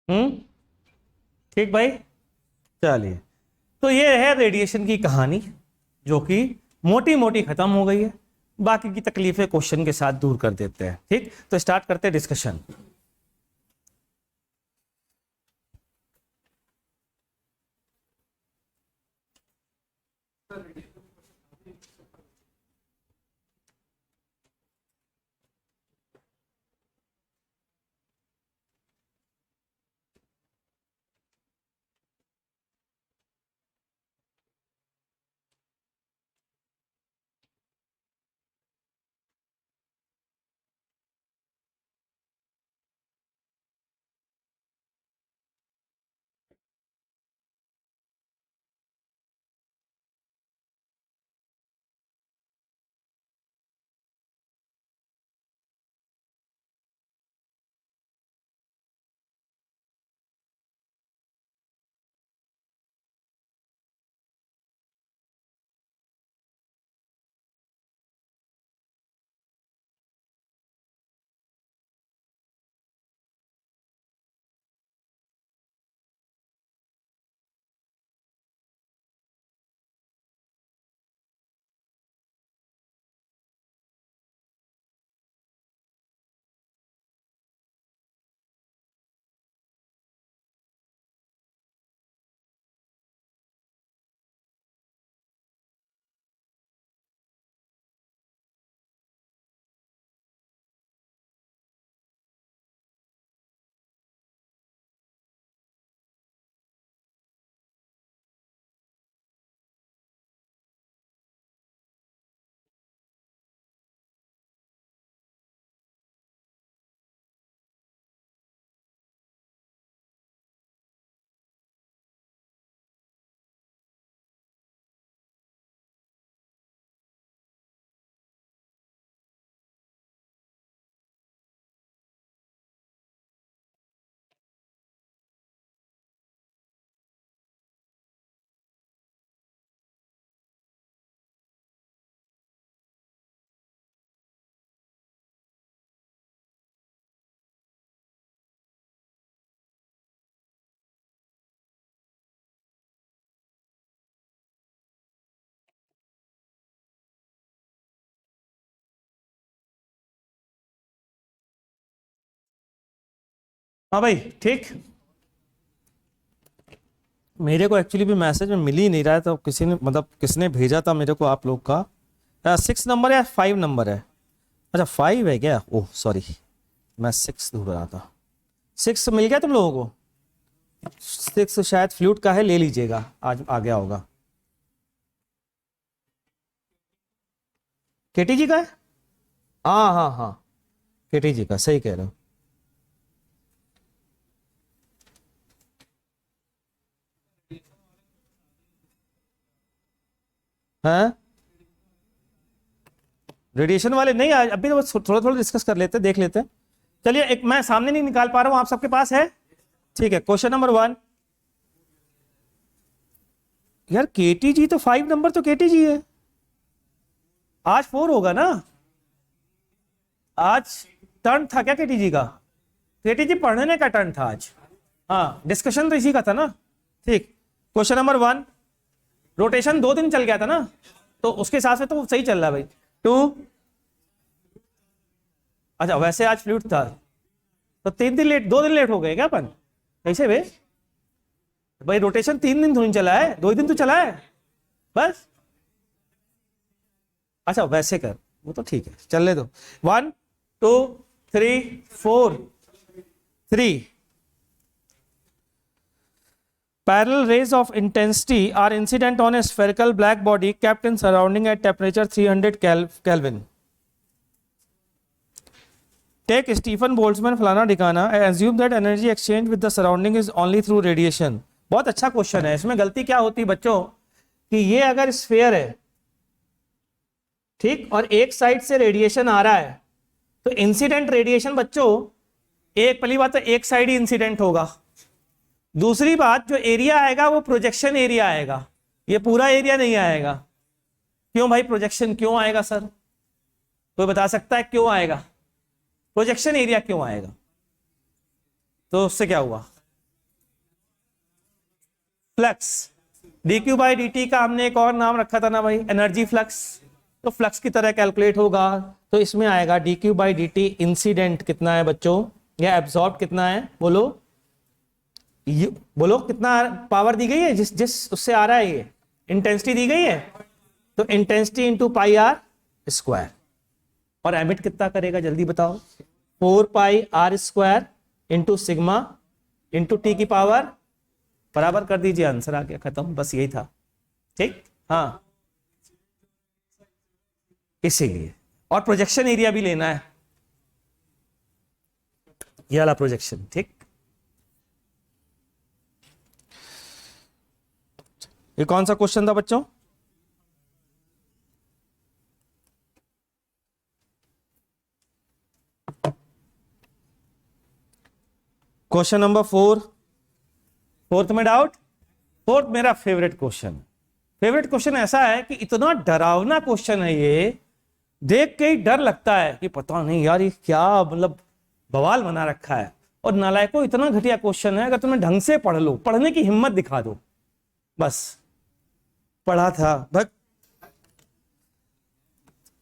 ठीक भाई, चलिए। तो ये है रेडिएशन की कहानी, जो कि मोटी मोटी खत्म हो गई है। बाकी की तकलीफें क्वेश्चन के साथ दूर कर देते हैं। ठीक, तो स्टार्ट करते हैं डिस्कशन। हाँ भाई, ठीक। मेरे को एक्चुअली भी मैसेज में मिल ही नहीं रहा है, तो किसी ने मतलब किसने भेजा था मेरे को आप लोग का 6 नंबर या 5 नंबर है? अच्छा 5 है क्या? ओह सॉरी, मैं 6 ढूंढ रहा था। 6 मिल गया तुम लोगों को? 6 शायद फ्लूट का है, ले लीजिएगा, आज आ गया होगा। केटी जी का है? हाँ हाँ हाँ, केटी जी का, सही कह रहे हो। हैं? रेडिएशन वाले नहीं, आज अभी तो बस थोड़ा थोड़ा डिस्कस कर लेते, देख लेते हैं। चलिए, एक मैं सामने नहीं निकाल पा रहा हूं, आप सबके पास है? ठीक है, क्वेश्चन नंबर 1। यार केटी जी तो 5 नंबर तो केटी जी है। आज 4 होगा ना? आज टर्न था क्या केटी जी का? केटी जी पढ़ने का टर्न था आज। हाँ, डिस्कशन तो इसी का था ना। ठीक, क्वेश्चन नंबर 1। रोटेशन 2 दिन चल गया था ना, तो उसके हिसाब से तो सही चल रहा है भाई। 2। अच्छा, वैसे आज फ्लूट था, तो 3 दिन लेट, 2 दिन लेट हो गए क्या अपन? कैसे भाई? भाई रोटेशन 3 दिन थोड़ी चला है, 2 ही दिन तो चला है बस। अच्छा वैसे कर, वो तो ठीक है, चलने दो। 1 2 3 4 3 parallel rays of intensity are incident on a spherical black body kept in surrounding at temperature 300 Kelvin. Take Stephen Boltzmann फलाना ठिकाना assume that energy exchange with the surrounding is only through radiation. बहुत अच्छा क्वेश्चन है। इसमें गलती क्या होती है बच्चों, कि ये अगर स्फीयर है, ठीक, और एक साइड से रेडिएशन आ रहा है, तो इंसिडेंट रेडिएशन बच्चों, एक पहली बात तो एक साइड ही इंसिडेंट होगा। दूसरी बात, जो एरिया आएगा वो प्रोजेक्शन एरिया आएगा, ये पूरा एरिया नहीं आएगा। क्यों भाई प्रोजेक्शन क्यों आएगा सर? कोई बता सकता है क्यों आएगा? प्रोजेक्शन एरिया क्यों आएगा? तो उससे क्या हुआ? फ्लक्स, dq बाई dt का हमने एक और नाम रखा था ना भाई, एनर्जी फ्लक्स, तो फ्लक्स की तरह कैलकुलेट होगा। तो इसमें आएगा dq बाई dt इंसिडेंट कितना है बच्चों, या एब्जॉर्ब कितना है, बोलो बोलो कितना पावर दी गई है, जिस जिस उससे आ रहा है, ये इंटेंसिटी दी गई है, तो intensity into pi r square. और एमिट कितना करेगा जल्दी बताओ, 4 pi r square into sigma into t की पावर, बराबर कर दीजिए, आंसर आ गया, खत्म, बस यही था। ठीक, हाँ इसीलिए, और प्रोजेक्शन एरिया भी लेना है, ये वाला प्रोजेक्शन। ठीक, ये कौन सा क्वेश्चन था बच्चों, क्वेश्चन नंबर 4, फोर्थ में डाउट, फोर्थ मेरा फेवरेट क्वेश्चन। फेवरेट क्वेश्चन ऐसा है कि इतना डरावना क्वेश्चन है ये, देख के ही डर लगता है कि पता नहीं यार ये क्या मतलब बवाल बना रखा है। और नालायकों इतना घटिया क्वेश्चन है, अगर तुम्हें ढंग से पढ़ लो, पढ़ने की हिम्मत दिखा दो, बस पढ़ा था बट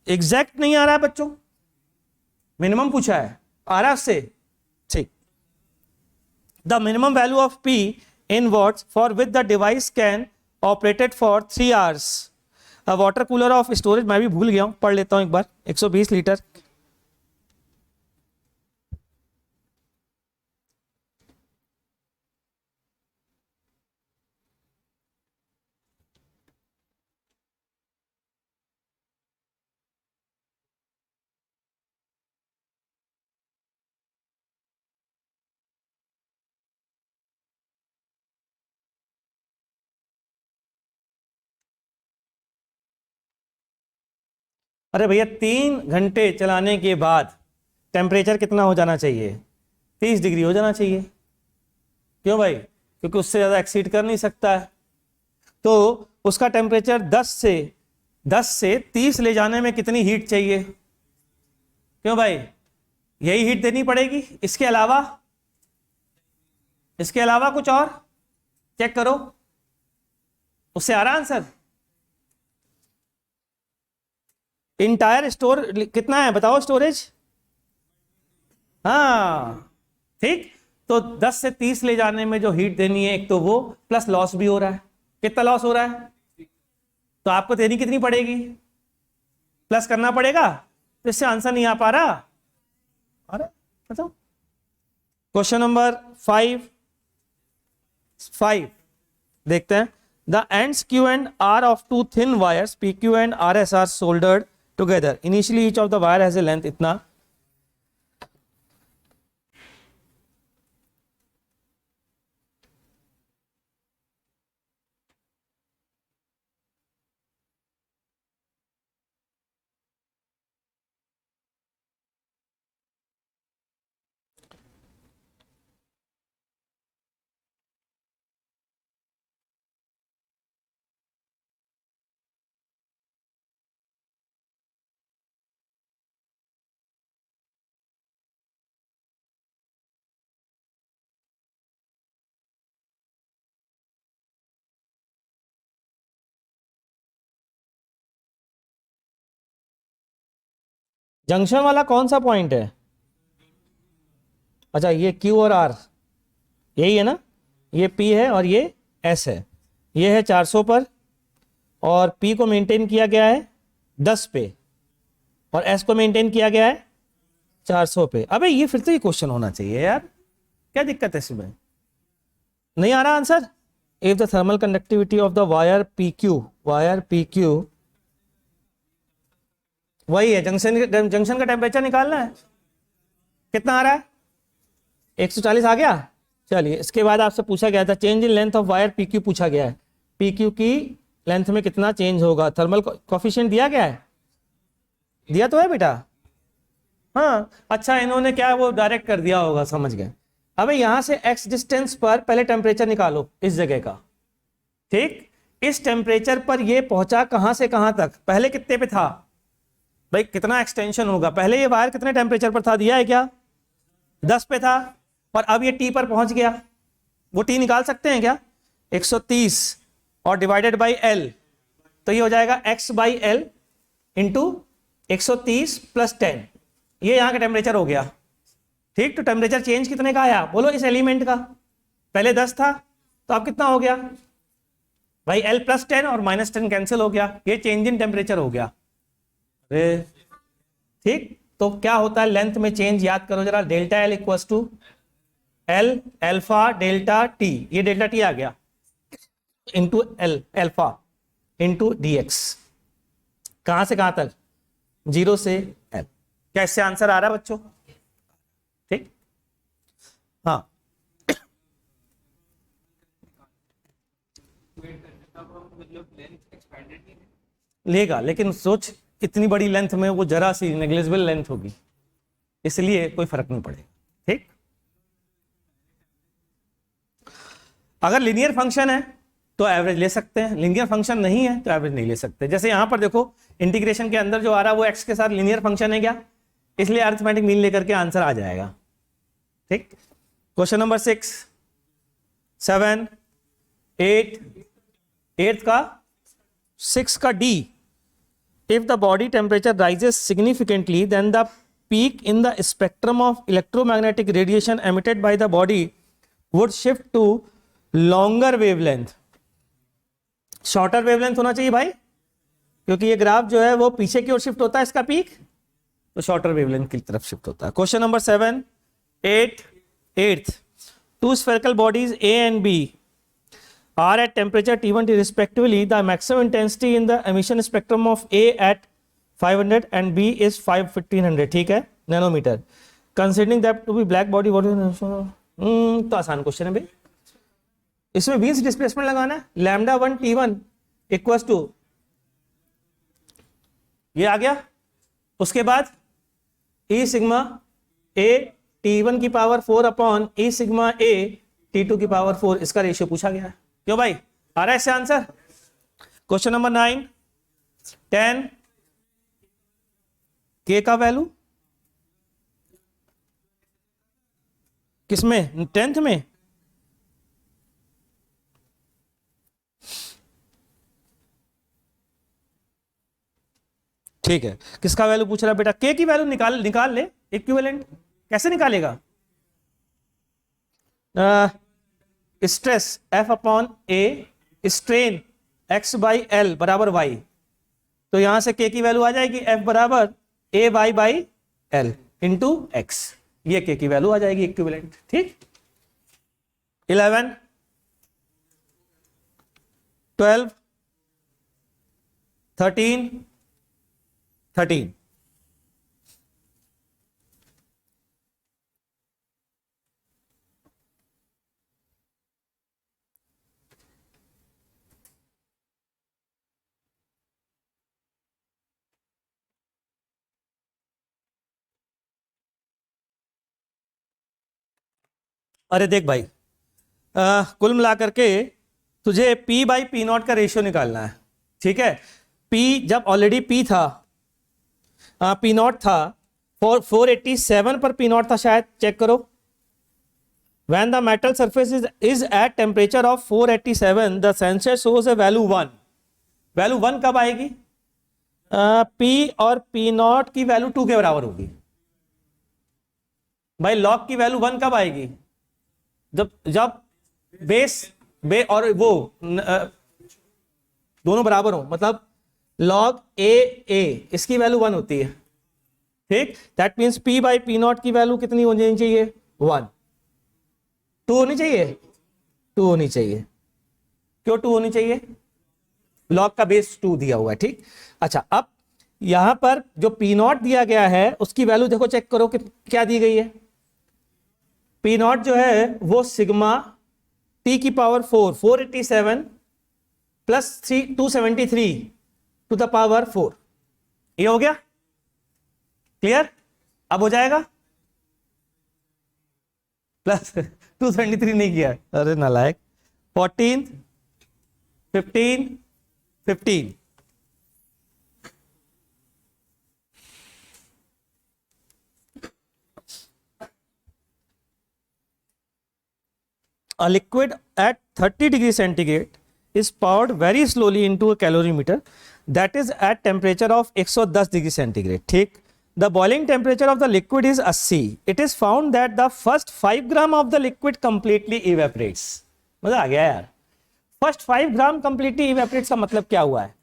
एग्जैक्ट नहीं आ रहा है बच्चों, मिनिमम पूछा है, आ रहा उससे। ठीक, the minimum value of P in watts for which the device can operated for 3 hours. A water cooler of storage, मैं भी भूल गया हूं, पढ़ लेता हूं एक बार, 120 लीटर। अरे भैया 3 घंटे चलाने के बाद टेम्परेचर कितना हो जाना चाहिए, 30 डिग्री हो जाना चाहिए। क्यों भाई, क्योंकि उससे ज्यादा एक्सीड कर नहीं सकता है, तो उसका टेम्परेचर 10 से 30 ले जाने में कितनी हीट चाहिए। क्यों भाई, यही हीट देनी पड़ेगी, इसके अलावा कुछ और चेक करो, उससे आ रहा आंसर। इंटायर स्टोर कितना है बताओ, स्टोरेज, हाँ ठीक, तो 10 से 30 ले जाने में जो हीट देनी है, एक तो वो, प्लस लॉस भी हो रहा है। कितना लॉस हो रहा है, तो आपको देनी कितनी पड़ेगी, प्लस करना पड़ेगा, तो इससे आंसर नहीं आ पा रहा। अरे बताओ, क्वेश्चन नंबर 5 देखते हैं। The ends Q and R of two thin wires PQ and RS are soldered together. Initially each of the wire has a length इतना। जंक्शन वाला कौन सा पॉइंट है, अच्छा ये Q और R यही है ना, ये P है और ये S है, ये है 400 पर, और P को मेंटेन किया गया है 10 पे, और S को मेंटेन किया गया है 400 पे। अबे ये फिर तो ये क्वेश्चन होना चाहिए यार, क्या दिक्कत है इसमें, नहीं आ रहा answer. If the thermal conductivity of the wire PQ वही है, जंक्शन का टेम्परेचर निकालना है, कितना आ रहा है 140 आ गया। चलिए, इसके बाद आपसे पूछा गया था change in length of wire PQ, पूछा गया है PQ की लेंथ में कितना चेंज होगा, थर्मल कोफिशिएंट दिया गया है, दिया तो है बेटा, हाँ अच्छा, इन्होंने क्या वो डायरेक्ट कर दिया होगा, समझ गए। अब यहां से x डिस्टेंस पर पहले टेम्परेचर निकालो इस जगह का, ठीक, इस टेम्परेचर पर ये पहुंचा कहां से कहां तक, पहले कितने पे था भाई, कितना एक्सटेंशन होगा, पहले ये वायर कितने टेम्परेचर पर था, दिया है क्या, 10 पे था, और अब ये T पर पहुंच गया, वो T निकाल सकते हैं क्या, 130 और डिवाइडेड बाई एल, तो ये हो जाएगा x by L into 130 plus 10, ये यहां का टेम्परेचर हो गया। ठीक, तो टेम्परेचर चेंज कितने का आया बोलो इस एलिमेंट का? पहले 10 था, तो अब कितना हो गया भाई? L प्लस 10 और माइनस 10 कैंसिल हो गया, ये चेंज इन टेम्परेचर हो गया। अरे ठीक, तो क्या होता है लेंथ में चेंज, याद करो जरा। Delta L equals to L alpha delta T, ये डेल्टा टी आ गया into L alpha into D X. कहां से कहां तक? 0 से एल। क्या इससे आंसर आ रहा है बच्चों? ठीक, हाँ। लेगा, लेकिन सोच इतनी बड़ी लेंथ में वो जरा सी नेग्लिजिबल लेंथ होगी, इसलिए कोई फर्क नहीं पड़ेगा। ठीक, अगर लीनियर फंक्शन है तो एवरेज ले सकते हैं, लीनियर फंक्शन नहीं है तो एवरेज नहीं ले सकते। जैसे यहां पर देखो इंटीग्रेशन के अंदर जो आ रहा है वो एक्स के साथ लीनियर फंक्शन है क्या, इसलिए अरिथमेटिक मीन लेकर के आंसर आ जाएगा। ठीक, क्वेश्चन नंबर 6, 7, 8, 8 का 6 का D, if the body temperature rises significantly then the peak in the spectrum of electromagnetic radiation emitted by the body would shift to longer wavelength. Shorter wavelength होना चाहिए भाई, क्योंकि ये ग्राफ जो है वो पीछे की ओर शिफ्ट होता है इसका पीक, तो शॉर्टर वेवलेंथ की तरफ शिफ्ट होता है। Question number 7, 8, 8, two spherical bodies A and B are at temperature T1 T respectively. The maximum intensity in the emission spectrum of A at 500 and B is 1500, ठीक है, nanometre. Considering that to be black body, what is तो आसान क्वेश्चन है भाई। इसमें वीन्स डिस्प्लेसमेंट लगाना है, लैम्डा 1 T1 इक्वल्स टू, ये आ गया। उसके बाद E सिग्मा A T1 की power 4 upon E sigma A T2 की पावर 4, इसका रेशियो पूछा गया है। क्यों भाई, आ रहा है इससे आंसर? क्वेश्चन नंबर 9, 10, K का वैल्यू किसमें? 10th में। ठीक है, किसका वैल्यू पूछ रहा है बेटा? K की वैल्यू निकाल ले, इक्विवेलेंट कैसे निकालेगा? Stress F upon A, strain X by L बराबर Y, तो यहां से K की वैल्यू आ जाएगी F बराबर A by L into X, ये K की वैल्यू आ जाएगी इक्विवेलेंट। ठीक, 11, 12, 13, 13, अरे देख भाई, कुल मिला करके तुझे P बाई पी नॉट का रेशियो निकालना है। ठीक है, P जब ऑलरेडी P था, P नॉट था 487 पर P नॉट था शायद, चेक करो। When the metal surface is at temperature of 487, the sensor shows a value 1. Value 1 कब आएगी? P और P नॉट की वैल्यू 2 के बराबर होगी। भाई लॉग की वैल्यू 1 कब आएगी? जब और वो दोनों बराबर हो, मतलब log A इसकी वैल्यू 1 होती है। ठीक, that means P by P not की वैल्यू कितनी होनी चाहिए? 1। 2 होनी चाहिए, 2 होनी चाहिए। क्यों 2 होनी चाहिए? log का बेस 2 दिया हुआ है। ठीक, अच्छा, अब यहां पर जो P नॉट दिया गया है उसकी वैल्यू देखो, चेक करो कि क्या दी गई है। P नॉट जो है वो सिग्मा T की power 4, 487 plus 273 to the power 4, ये हो गया क्लियर? अब हो जाएगा प्लस 273 नहीं किया, अरे नालायक। 14, 15, 15, A liquid at 30 degree centigrade is poured very slowly into a calorimeter that is at temperature of 110 degree centigrade. ठीक. The boiling temperature of the liquid is 80. It is found that the first 5 gram of the liquid completely evaporates. मजा आ गया यार. फर्स्ट 5 ग्राम कंप्लीटली इवेपोरेट्स का मतलब क्या हुआ है?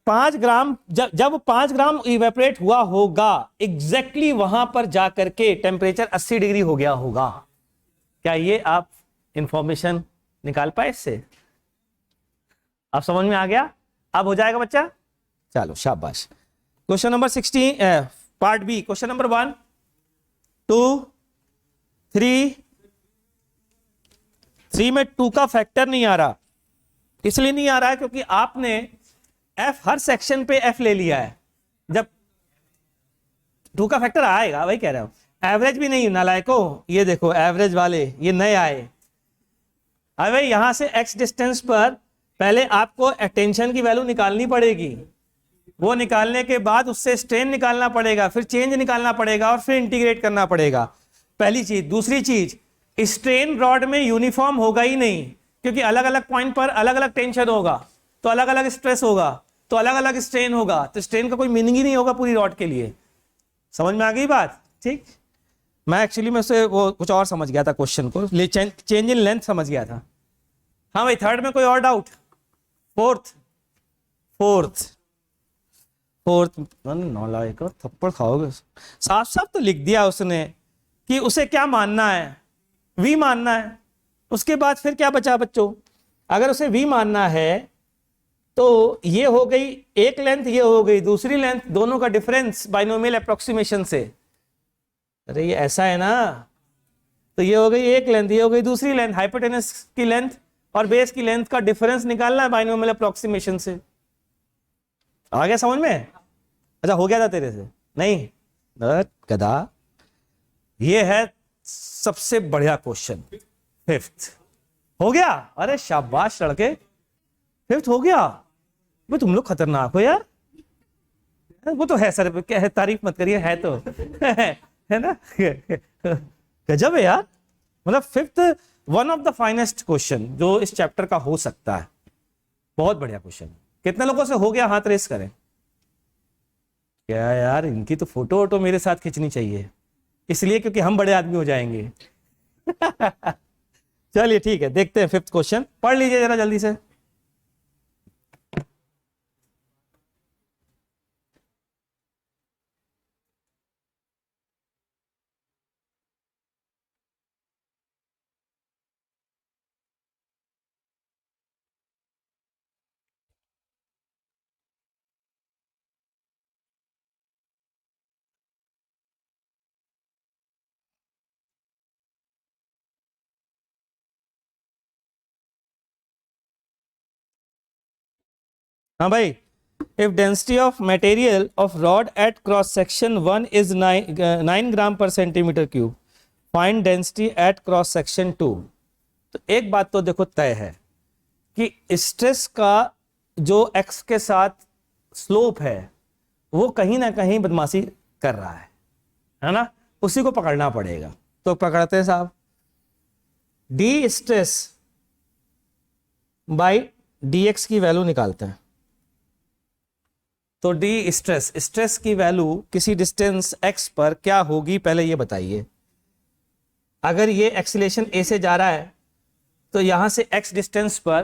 5 ग्राम जब 5 ग्राम इवेपोरेट हुआ होगा एग्जैक्टली वहां पर जाकर के टेम्परेचर 80 डिग्री हो गया होगा. क्या ये आप इंफॉर्मेशन निकाल पाए इससे? आप समझ में आ गया? अब हो जाएगा बच्चा. चलो शाबाश. Question number 16 part B. Question number 1 2 3 में 2 का फैक्टर नहीं आ रहा. इसलिए नहीं आ रहा है क्योंकि आपने F हर सेक्शन पे F ले लिया है. जब 2 का फैक्टर आएगा वही कह रहा हूं. एवरेज भी नहीं नालायको. ये देखो एवरेज वाले ये नए आए. अब यहां से x डिस्टेंस पर पहले आपको टेंशन की वैल्यू निकालनी पड़ेगी. वो निकालने के बाद उससे स्ट्रेन निकालना पड़ेगा, फिर चेंज निकालना पड़ेगा और फिर इंटीग्रेट करना पड़ेगा. पहली चीज. दूसरी चीज, स्ट्रेन रॉड में यूनिफॉर्म होगा ही नहीं क्योंकि अलग अलग पॉइंट पर अलग अलग टेंशन होगा, तो अलग अलग स्ट्रेस होगा, तो अलग अलग स्ट्रेन होगा, तो स्ट्रेन का कोई मीनिंग ही नहीं होगा पूरी रॉड के लिए. समझ में आ गई बात? ठीक. मैं एक्चुअली में उससे वो कुछ और समझ गया था क्वेश्चन को, चेंज इन लेंथ समझ गया था. हाँ भाई, थर्ड में कोई और डाउट? फोर्थ नालायक थप्पड़ खाओगे. साफ साफ तो लिख दिया उसने कि उसे क्या मानना है, वी मानना है. उसके बाद फिर क्या बचा बच्चों? अगर उसे वी मानना है तो ये हो गई एक लेंथ, ये हो गई दूसरी लेंथ, दोनों का डिफरेंस बाइनोमियल अप्रोक्सीमेशन से. अरे ये ऐसा है ना, तो ये हो गई एक लेंथ, ये हो गई दूसरी लेंथ. हाइपोटेनस की लेंथ और बेस की लेंथ का डिफरेंस निकालना है बाइनोमियल अप्रोक्सीमेशन से. आ गया समझ में? अच्छा, हो गया था तेरे से? नहीं गधा. ये है सबसे बढ़िया क्वेश्चन. 5th हो गया. अरे शाबाश लड़के, 5th हो गया. वो तुम लोग खतरनाक हो यार. वो तो है सर, क्या है, तारीफ मत करिए, है तो है ना. गजब है यार. मतलब 5th one of the finest question जो इस चैप्टर का हो सकता है. बहुत बढ़िया क्वेश्चन. कितने लोगों से हो गया? हाथ रेस करें. क्या यार, इनकी तो फोटो वोटो मेरे साथ खींचनी चाहिए, इसलिए क्योंकि हम बड़े आदमी हो जाएंगे. चलिए ठीक है, देखते हैं 5th क्वेश्चन. पढ़ लीजिए जरा जल्दी से. हाँ भाई. If density of material of rod at cross section 1 is 9 gram per centimetre cube, find density at cross section 2. तो एक बात तो देखो तय है कि स्ट्रेस का जो एक्स के साथ स्लोप है वो कहीं ना कहीं बदमाशी कर रहा है ना. उसी को पकड़ना पड़ेगा. तो पकड़ते हैं साहब. D stress by D x की वैल्यू निकालते हैं. तो डी स्ट्रेस की वैल्यू किसी डिस्टेंस x पर क्या होगी पहले ये बताइए. अगर ये एक्सीलरेशन a से जा रहा है तो यहां से x डिस्टेंस पर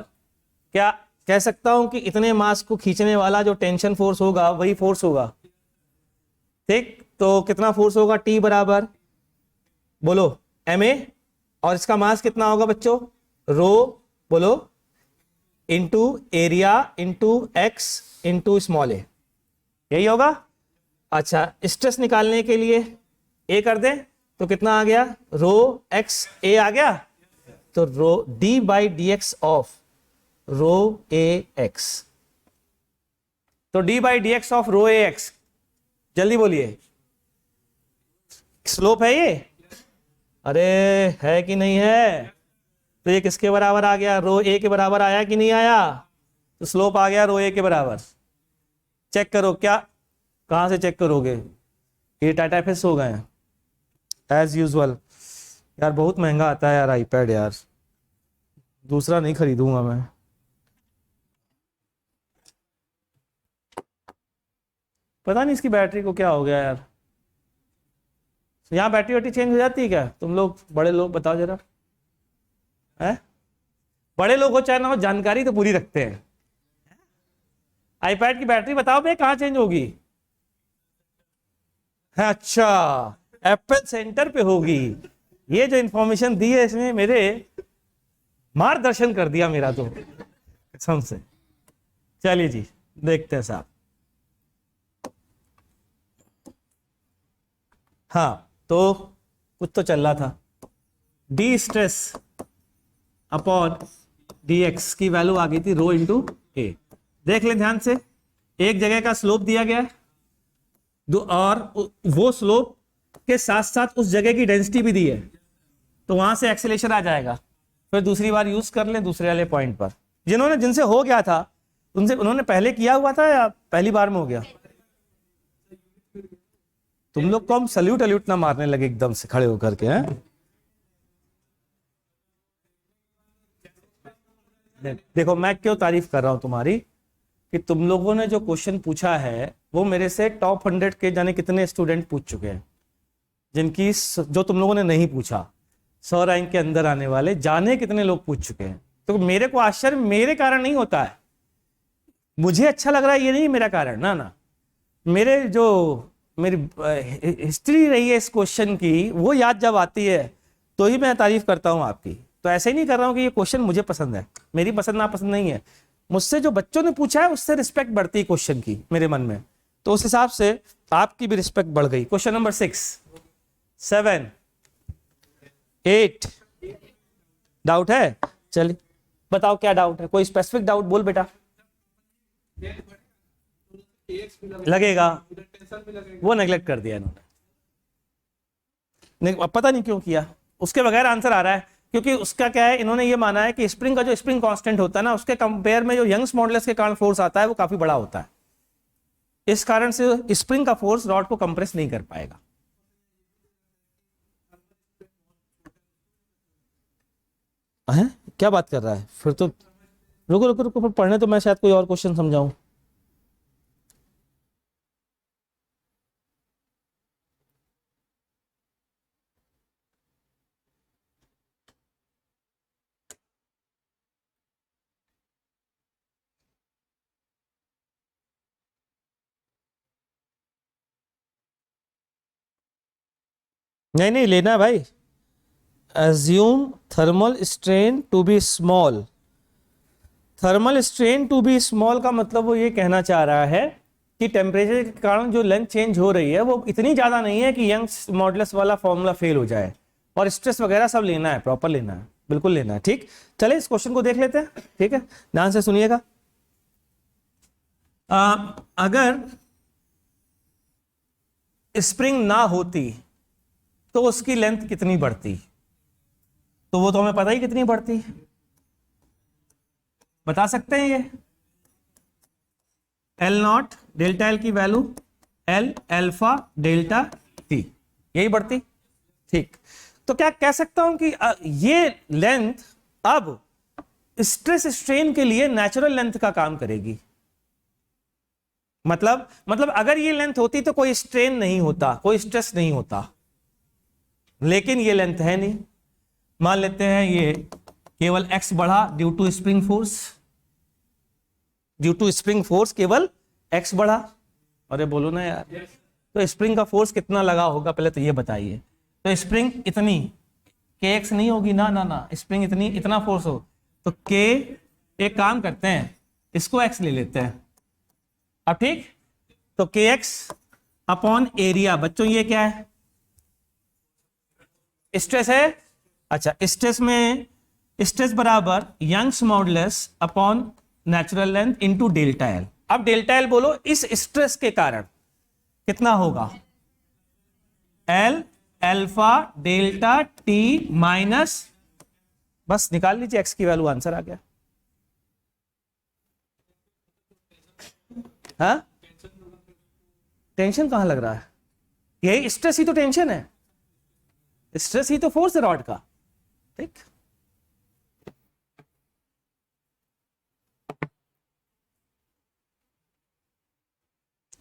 क्या कह सकता हूं कि इतने मास को खींचने वाला जो टेंशन फोर्स होगा वही फोर्स होगा. ठीक. तो कितना फोर्स होगा? T बराबर बोलो ma, और इसका मास कितना होगा बच्चों? रो बोलो into area into x into small a. यही होगा. अच्छा, स्ट्रेस निकालने के लिए ए कर दें तो कितना आ गया? रो एक्स ए आ गया. तो rho d by D x of rho a x. तो d by D x of rho a x, जल्दी बोलिए. स्लोप है ये? अरे है कि नहीं है? तो ये किसके बराबर आ गया? रो ए के बराबर आया कि नहीं आया? तो स्लोप आ गया रो ए के बराबर. चेक करो. क्या कहां से चेक करोगे? ये टाटा एफएस हो गए एज यूजुअल. यार बहुत महंगा आता है यार आईपैड यार, दूसरा नहीं खरीदूंगा मैं। पता नहीं इसकी बैटरी को क्या हो गया यार। यहाँ बैटरी वैटरी चेंज हो जाती है क्या? तुम लोग बड़े लोग बताओ जरा, है? बड़े लोग हो चाहे ना हो, जानकारी तो पूरी रखते हैं। आईपैड की बैटरी बताओ भाई कहाँ चेंज होगी? अच्छा, एप्पल सेंटर पे होगी। ये जो इंफॉर्मेशन दी है इसमें मेरे मार्गदर्शन कर दिया मेरा तो कसम से। चलिए जी देखते हैं साहब। हाँ तो कुछ तो चल रहा था, D stress upon D x की वैल्यू आ गई थी रो इंटू ए। देख लें ध्यान से, एक जगह का स्लोप दिया गया है और वो स्लोप के साथ साथ उस जगह की डेंसिटी भी दी है, तो वहां से एक्सेलेरेशन आ जाएगा। फिर दूसरी बार यूज कर लें दूसरे वाले पॉइंट पर। जिनसे हो गया था उनसे, उन्होंने पहले किया हुआ था या पहली बार में हो गया? तुम लोग को हम सल्यूट अलूट ना मारने लगे एकदम से खड़े होकर के, हैं? देखो मैं क्यों तारीफ कर रहा हूं तुम्हारी, कि तुम लोगों ने जो क्वेश्चन पूछा है वो मेरे से टॉप 100 के जाने कितने स्टूडेंट पूछ चुके हैं, जिनकी जो तुम लोगों ने नहीं पूछा 100 रैंक के अंदर आने वाले जाने कितने लोग पूछ चुके हैं। तो मेरे को आश्चर्य मेरे कारण नहीं होता है, मुझे अच्छा लग रहा है ये नहीं मेरा कारण, ना ना, मेरी हिस्ट्री रही है इस क्वेश्चन की, वो याद जब आती है तो ही मैं तारीफ करता हूं आपकी। तो ऐसे ही नहीं कर रहा हूं कि ये क्वेश्चन मुझे पसंद है, मेरी पसंद नापसंद नहीं है, मुझसे जो बच्चों ने पूछा है उससे रिस्पेक्ट बढ़ती है क्वेश्चन की मेरे मन में, तो उस हिसाब से आपकी भी रिस्पेक्ट बढ़ गई। क्वेश्चन नंबर 6, 7, 8 डाउट है? चलिए बताओ क्या डाउट है, कोई स्पेसिफिक डाउट बोल बेटा। लगेगा, वो नेग्लेक्ट कर दिया इन्होंने, पता नहीं क्यों किया, उसके बगैर आंसर आ रहा है। क्योंकि उसका क्या है, इन्होंने ये माना है कि स्प्रिंग का जो स्प्रिंग कांस्टेंट होता है ना, उसके कंपेयर में जो यंग्स मॉडुलस के कारण फोर्स आता है वो काफी बड़ा होता है, इस कारण से स्प्रिंग का फोर्स रॉड को कंप्रेस नहीं कर पाएगा। है क्या बात कर रहा है फिर तो? रुको रुको रुको, पढ़ने तो मैं शायद कोई और क्वेश्चन समझाऊं। नहीं नहीं लेना भाई। assume thermal strain to be small। Thermal strain to be small का मतलब वो ये कहना चाह रहा है कि टेम्परेचर के कारण जो लेंथ चेंज हो रही है वो इतनी ज्यादा नहीं है कि यंग्स मॉडुलस वाला फॉर्मूला फेल हो जाए, और स्ट्रेस वगैरह सब लेना है, प्रॉपर लेना है, बिल्कुल लेना है। ठीक, चले इस क्वेश्चन को देख लेते हैं। ठीक है, ध्यान से सुनिएगा। अगर स्प्रिंग ना होती तो उसकी लेंथ कितनी बढ़ती? तो वो तो हमें पता ही कितनी बढ़ती, बता सकते हैं ये। एल नॉट डेल्टा एल की value L alpha delta T, यही बढ़ती। ठीक, तो क्या कह सकता हूं कि ये लेंथ अब स्ट्रेस स्ट्रेन के लिए नेचुरल लेंथ का काम करेगी। मतलब अगर ये लेंथ होती तो कोई स्ट्रेन नहीं होता, कोई स्ट्रेस नहीं होता, लेकिन ये लेंथ है नहीं। मान लेते हैं ये केवल x बढ़ा due to spring force, due to spring force केवल x बढ़ा। अरे बोलो ना यार, तो स्प्रिंग का फोर्स कितना लगा होगा पहले तो ये बताइए। तो स्प्रिंग इतनी kx नहीं होगी ना, ना ना, स्प्रिंग इतनी, इतना फोर्स हो तो k, एक काम करते हैं इसको x ले लेते हैं। अब ठीक, तो kx अपॉन एरिया, बच्चों ये क्या है? स्ट्रेस है। अच्छा, स्ट्रेस में स्ट्रेस बराबर Young's modulus upon natural length into delta L. अब डेल्टा एल बोलो इस स्ट्रेस के कारण कितना होगा? L alpha delta T minus, बस निकाल लीजिए एक्स की वैल्यू, आंसर आ गया। हाँ, टेंशन कहां लग रहा है? यही स्ट्रेस ही तो टेंशन है। स्ट्रेस ही तो फोर्स है रॉड का, ठीक।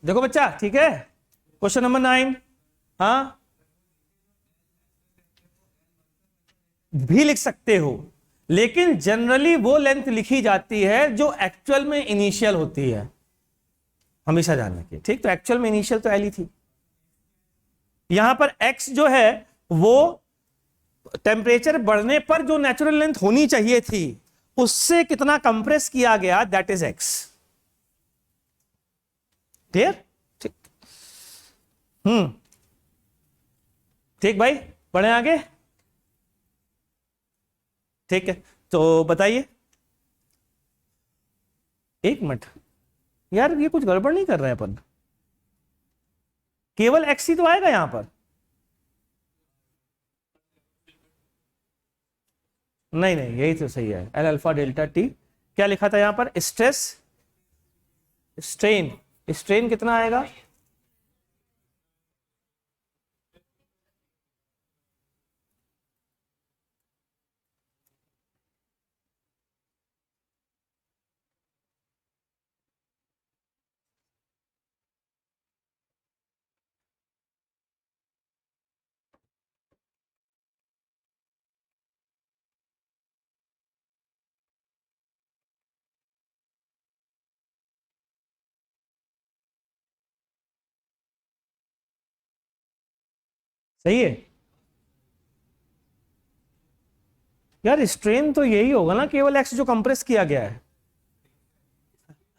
देखो बच्चा, ठीक है, क्वेश्चन नंबर 9, हाँ भी लिख सकते हो, लेकिन जनरली वो लेंथ लिखी जाती है जो एक्चुअल में इनिशियल होती है, हमेशा ध्यान रखिए, ठीक। तो एक्चुअल में इनिशियल तो एल ही थी। यहां पर एक्स जो है वो टेम्परेचर बढ़ने पर जो नेचुरल लेंथ होनी चाहिए थी उससे कितना कंप्रेस किया गया, दैट इज एक्स। क्लियर, ठीक। ठीक भाई, बढ़े आगे, ठीक है। तो बताइए, एक मिनट यार, ये कुछ गड़बड़ नहीं कर रहे हैं अपन, केवल एक्स ही तो आएगा यहां पर। नहीं नहीं, यही तो सही है, एल अल्फा डेल्टा टी। क्या लिखा था यहां पर, स्ट्रेस, स्ट्रेन, स्ट्रेन कितना आएगा, सही है यार। स्ट्रेन तो यही होगा ना, केवल एक्स जो कंप्रेस किया गया है,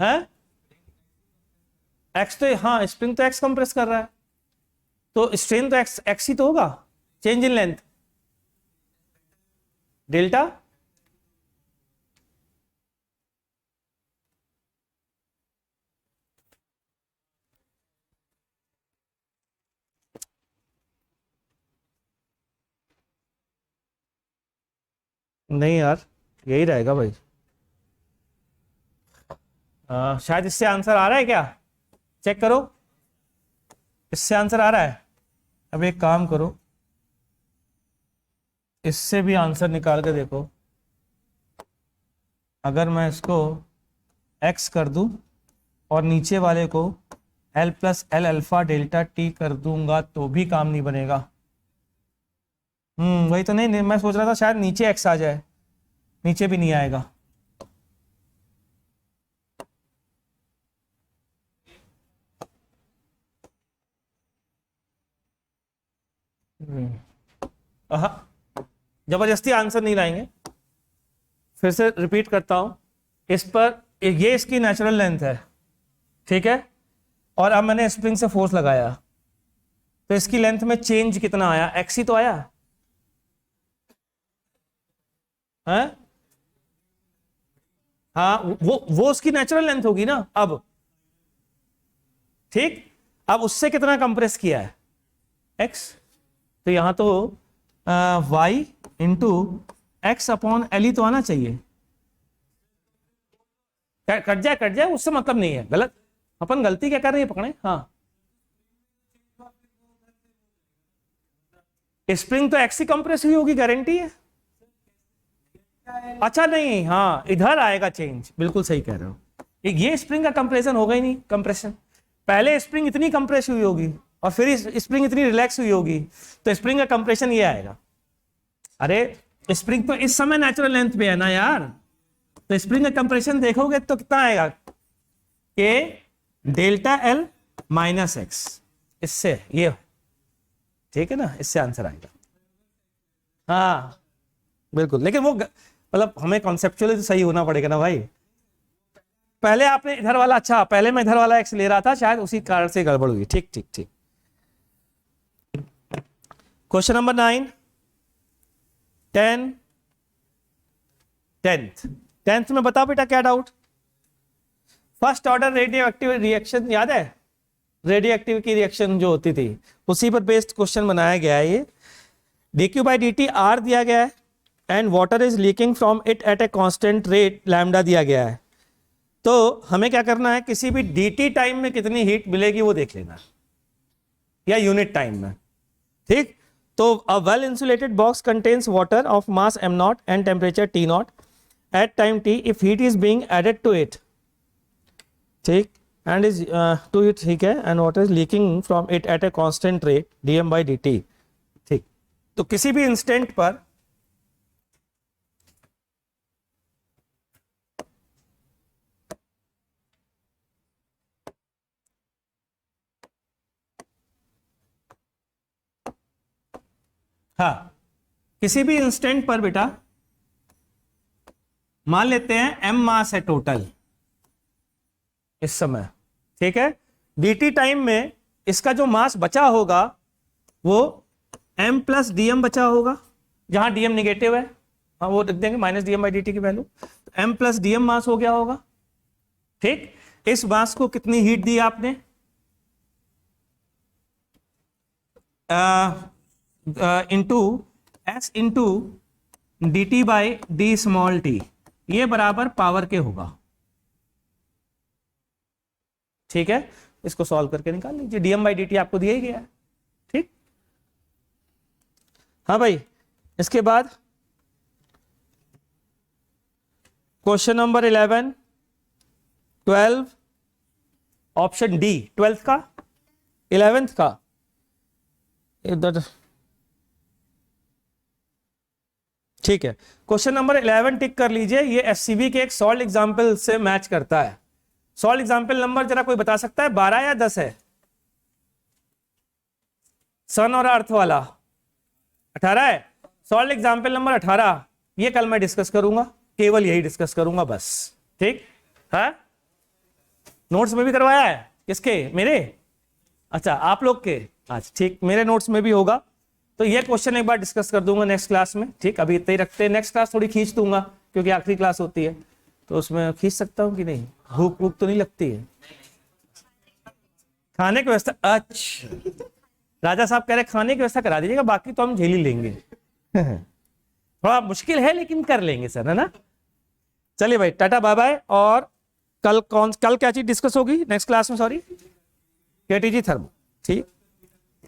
हैं? एक्स तो, हाँ स्प्रिंग तो एक्स कंप्रेस कर रहा है, तो स्ट्रेन तो एक्स एक्स ही तो होगा, चेंज इन लेंथ डेल्टा। नहीं यार, यही रहेगा भाई। शायद इससे आंसर आ रहा है क्या, चेक करो, इससे आंसर आ रहा है। अब एक काम करो, इससे भी आंसर निकाल के देखो। अगर मैं इसको x कर दूं और नीचे वाले को l plus L alpha delta T कर दूंगा तो भी काम नहीं बनेगा। वही तो, नहीं मैं सोच रहा था शायद नीचे x आ जाए, नीचे भी नहीं आएगा। जबरदस्ती आंसर नहीं लाएंगे। फिर से रिपीट करता हूं, इस पर ये इसकी नेचुरल लेंथ है, ठीक है, और अब मैंने स्प्रिंग से फोर्स लगाया तो इसकी लेंथ में चेंज कितना आया, एक्स ही तो आया है। हाँ, वो उसकी नेचुरल लेंथ होगी ना अब, ठीक। अब उससे कितना कंप्रेस किया है, एक्स, तो यहां तो y into x upon l ही तो आना चाहिए। कट जाए कट जाए, उससे मतलब नहीं है, गलत, अपन गलती क्या कर रहे हैं पकड़े। हाँ, स्प्रिंग तो एक्स ही कंप्रेस हुई होगी, गारंटी है। अच्छा नहीं, हाँ इधर आएगा चेंज, बिल्कुल सही कह रहे हो, ये स्प्रिंग का कंप्रेशन होगा ही नहीं, कंप्रेशन पहले स्प्रिंग इतनी कंप्रेस हुई होगी और फिर स्प्रिंग इतनी रिलैक्स हुई होगी, तो स्प्रिंग का कंप्रेशन ये आएगा। अरे स्प्रिंग तो इस समय नेचुरल लेंथ पे है ना यार, तो स्प्रिंग का कंप्रेशन देखोगे तो कितना आएगा, के डेल्टा एल माइनस एक्स, इससे ये, ठीक है ना, इससे आंसर आएगा। हाँ बिल्कुल, लेकिन वो मतलब हमें कॉन्सेप्चुअली तो सही होना पड़ेगा ना भाई। पहले आपने इधर वाला, अच्छा पहले मैं इधर वाला एक्स ले रहा था, शायद उसी कारण से गड़बड़ हुई, ठीक ठीक ठीक। क्वेश्चन नंबर 9, 10th में बताओ बेटा क्या doubt. First order radio active reaction याद है, रेडियो एक्टिव की रिएक्शन जो होती थी उसी पर बेस्ड क्वेश्चन बनाया गया है ये। dq by dt r दिया गया है and water is leaking from it at a constant rate lambda दिया गया है। तो हमें क्या करना है, किसी भी dt टाइम में कितनी हीट मिलेगी वो देख लेना, या यूनिट टाइम में, ठीक। तो तो a well insulated box contains water of mass m not and temperature T not at time t if heat is being added to it, ठीक, एंड इज टू इट, ठीक है, and water is leaking from it at a constant rate dm/dt, ठीक। तो किसी भी इंस्टेंट पर हाँ, किसी भी इंस्टेंट पर बेटा मान लेते हैं m मास है टोटल इस समय, ठीक है, dt टाइम में इसका जो मास बचा होगा वो m प्लस dm बचा होगा, जहां dm निगेटिव है, हाँ वो लिख देंगे -dm/dt की वैल्यू, तो m प्लस dm मास हो गया होगा, ठीक। इस मास को कितनी हीट दी आपने, into s into dt/d small t, ये बराबर पावर के होगा, ठीक है। इसको सॉल्व करके निकाल लीजिए, dm/dt आपको दिया ही गया है, ठीक। हाँ भाई, इसके बाद question number 11, 12, option D, 12th का, 11th का, इधर, ठीक है। क्वेश्चन नंबर 11 टिक कर लीजिए, ये एससीबी के एक सॉल्व एग्जाम्पल से मैच करता है। सॉल्व एग्जाम्पल नंबर जरा कोई बता सकता है, 12 या 10 है? सन और अर्थ वाला 18 है। सॉल्व एग्जाम्पल नंबर 18, ये कल मैं डिस्कस करूंगा, केवल यही डिस्कस करूंगा बस, ठीक है। नोट्स में भी करवाया है, किसके, मेरे, अच्छा आप लोग के, अच्छा ठीक, मेरे नोट्स में भी होगा, तो ये क्वेश्चन एक बार डिस्कस कर दूंगा नेक्स्ट क्लास में, ठीक। अभी इतना ही रखते हैं, नेक्स्ट क्लास थोड़ी खींच दूंगा क्योंकि आखिरी क्लास होती है, तो उसमें खींच सकता हूँ कि नहीं, भूख भूख तो नहीं लगती है, खाने की व्यवस्था, अच्छा राजा साहब कह रहे खाने की व्यवस्था करा दीजिएगा, बाकी तो हम झेल ही लेंगे थोड़ा मुश्किल है लेकिन कर लेंगे सर, है ना। चलिए भाई, टाटा बाय बाय, और कल क्या चीज डिस्कस होगी नेक्स्ट क्लास में, सॉरी, केटीजी थर्मो, ठीक।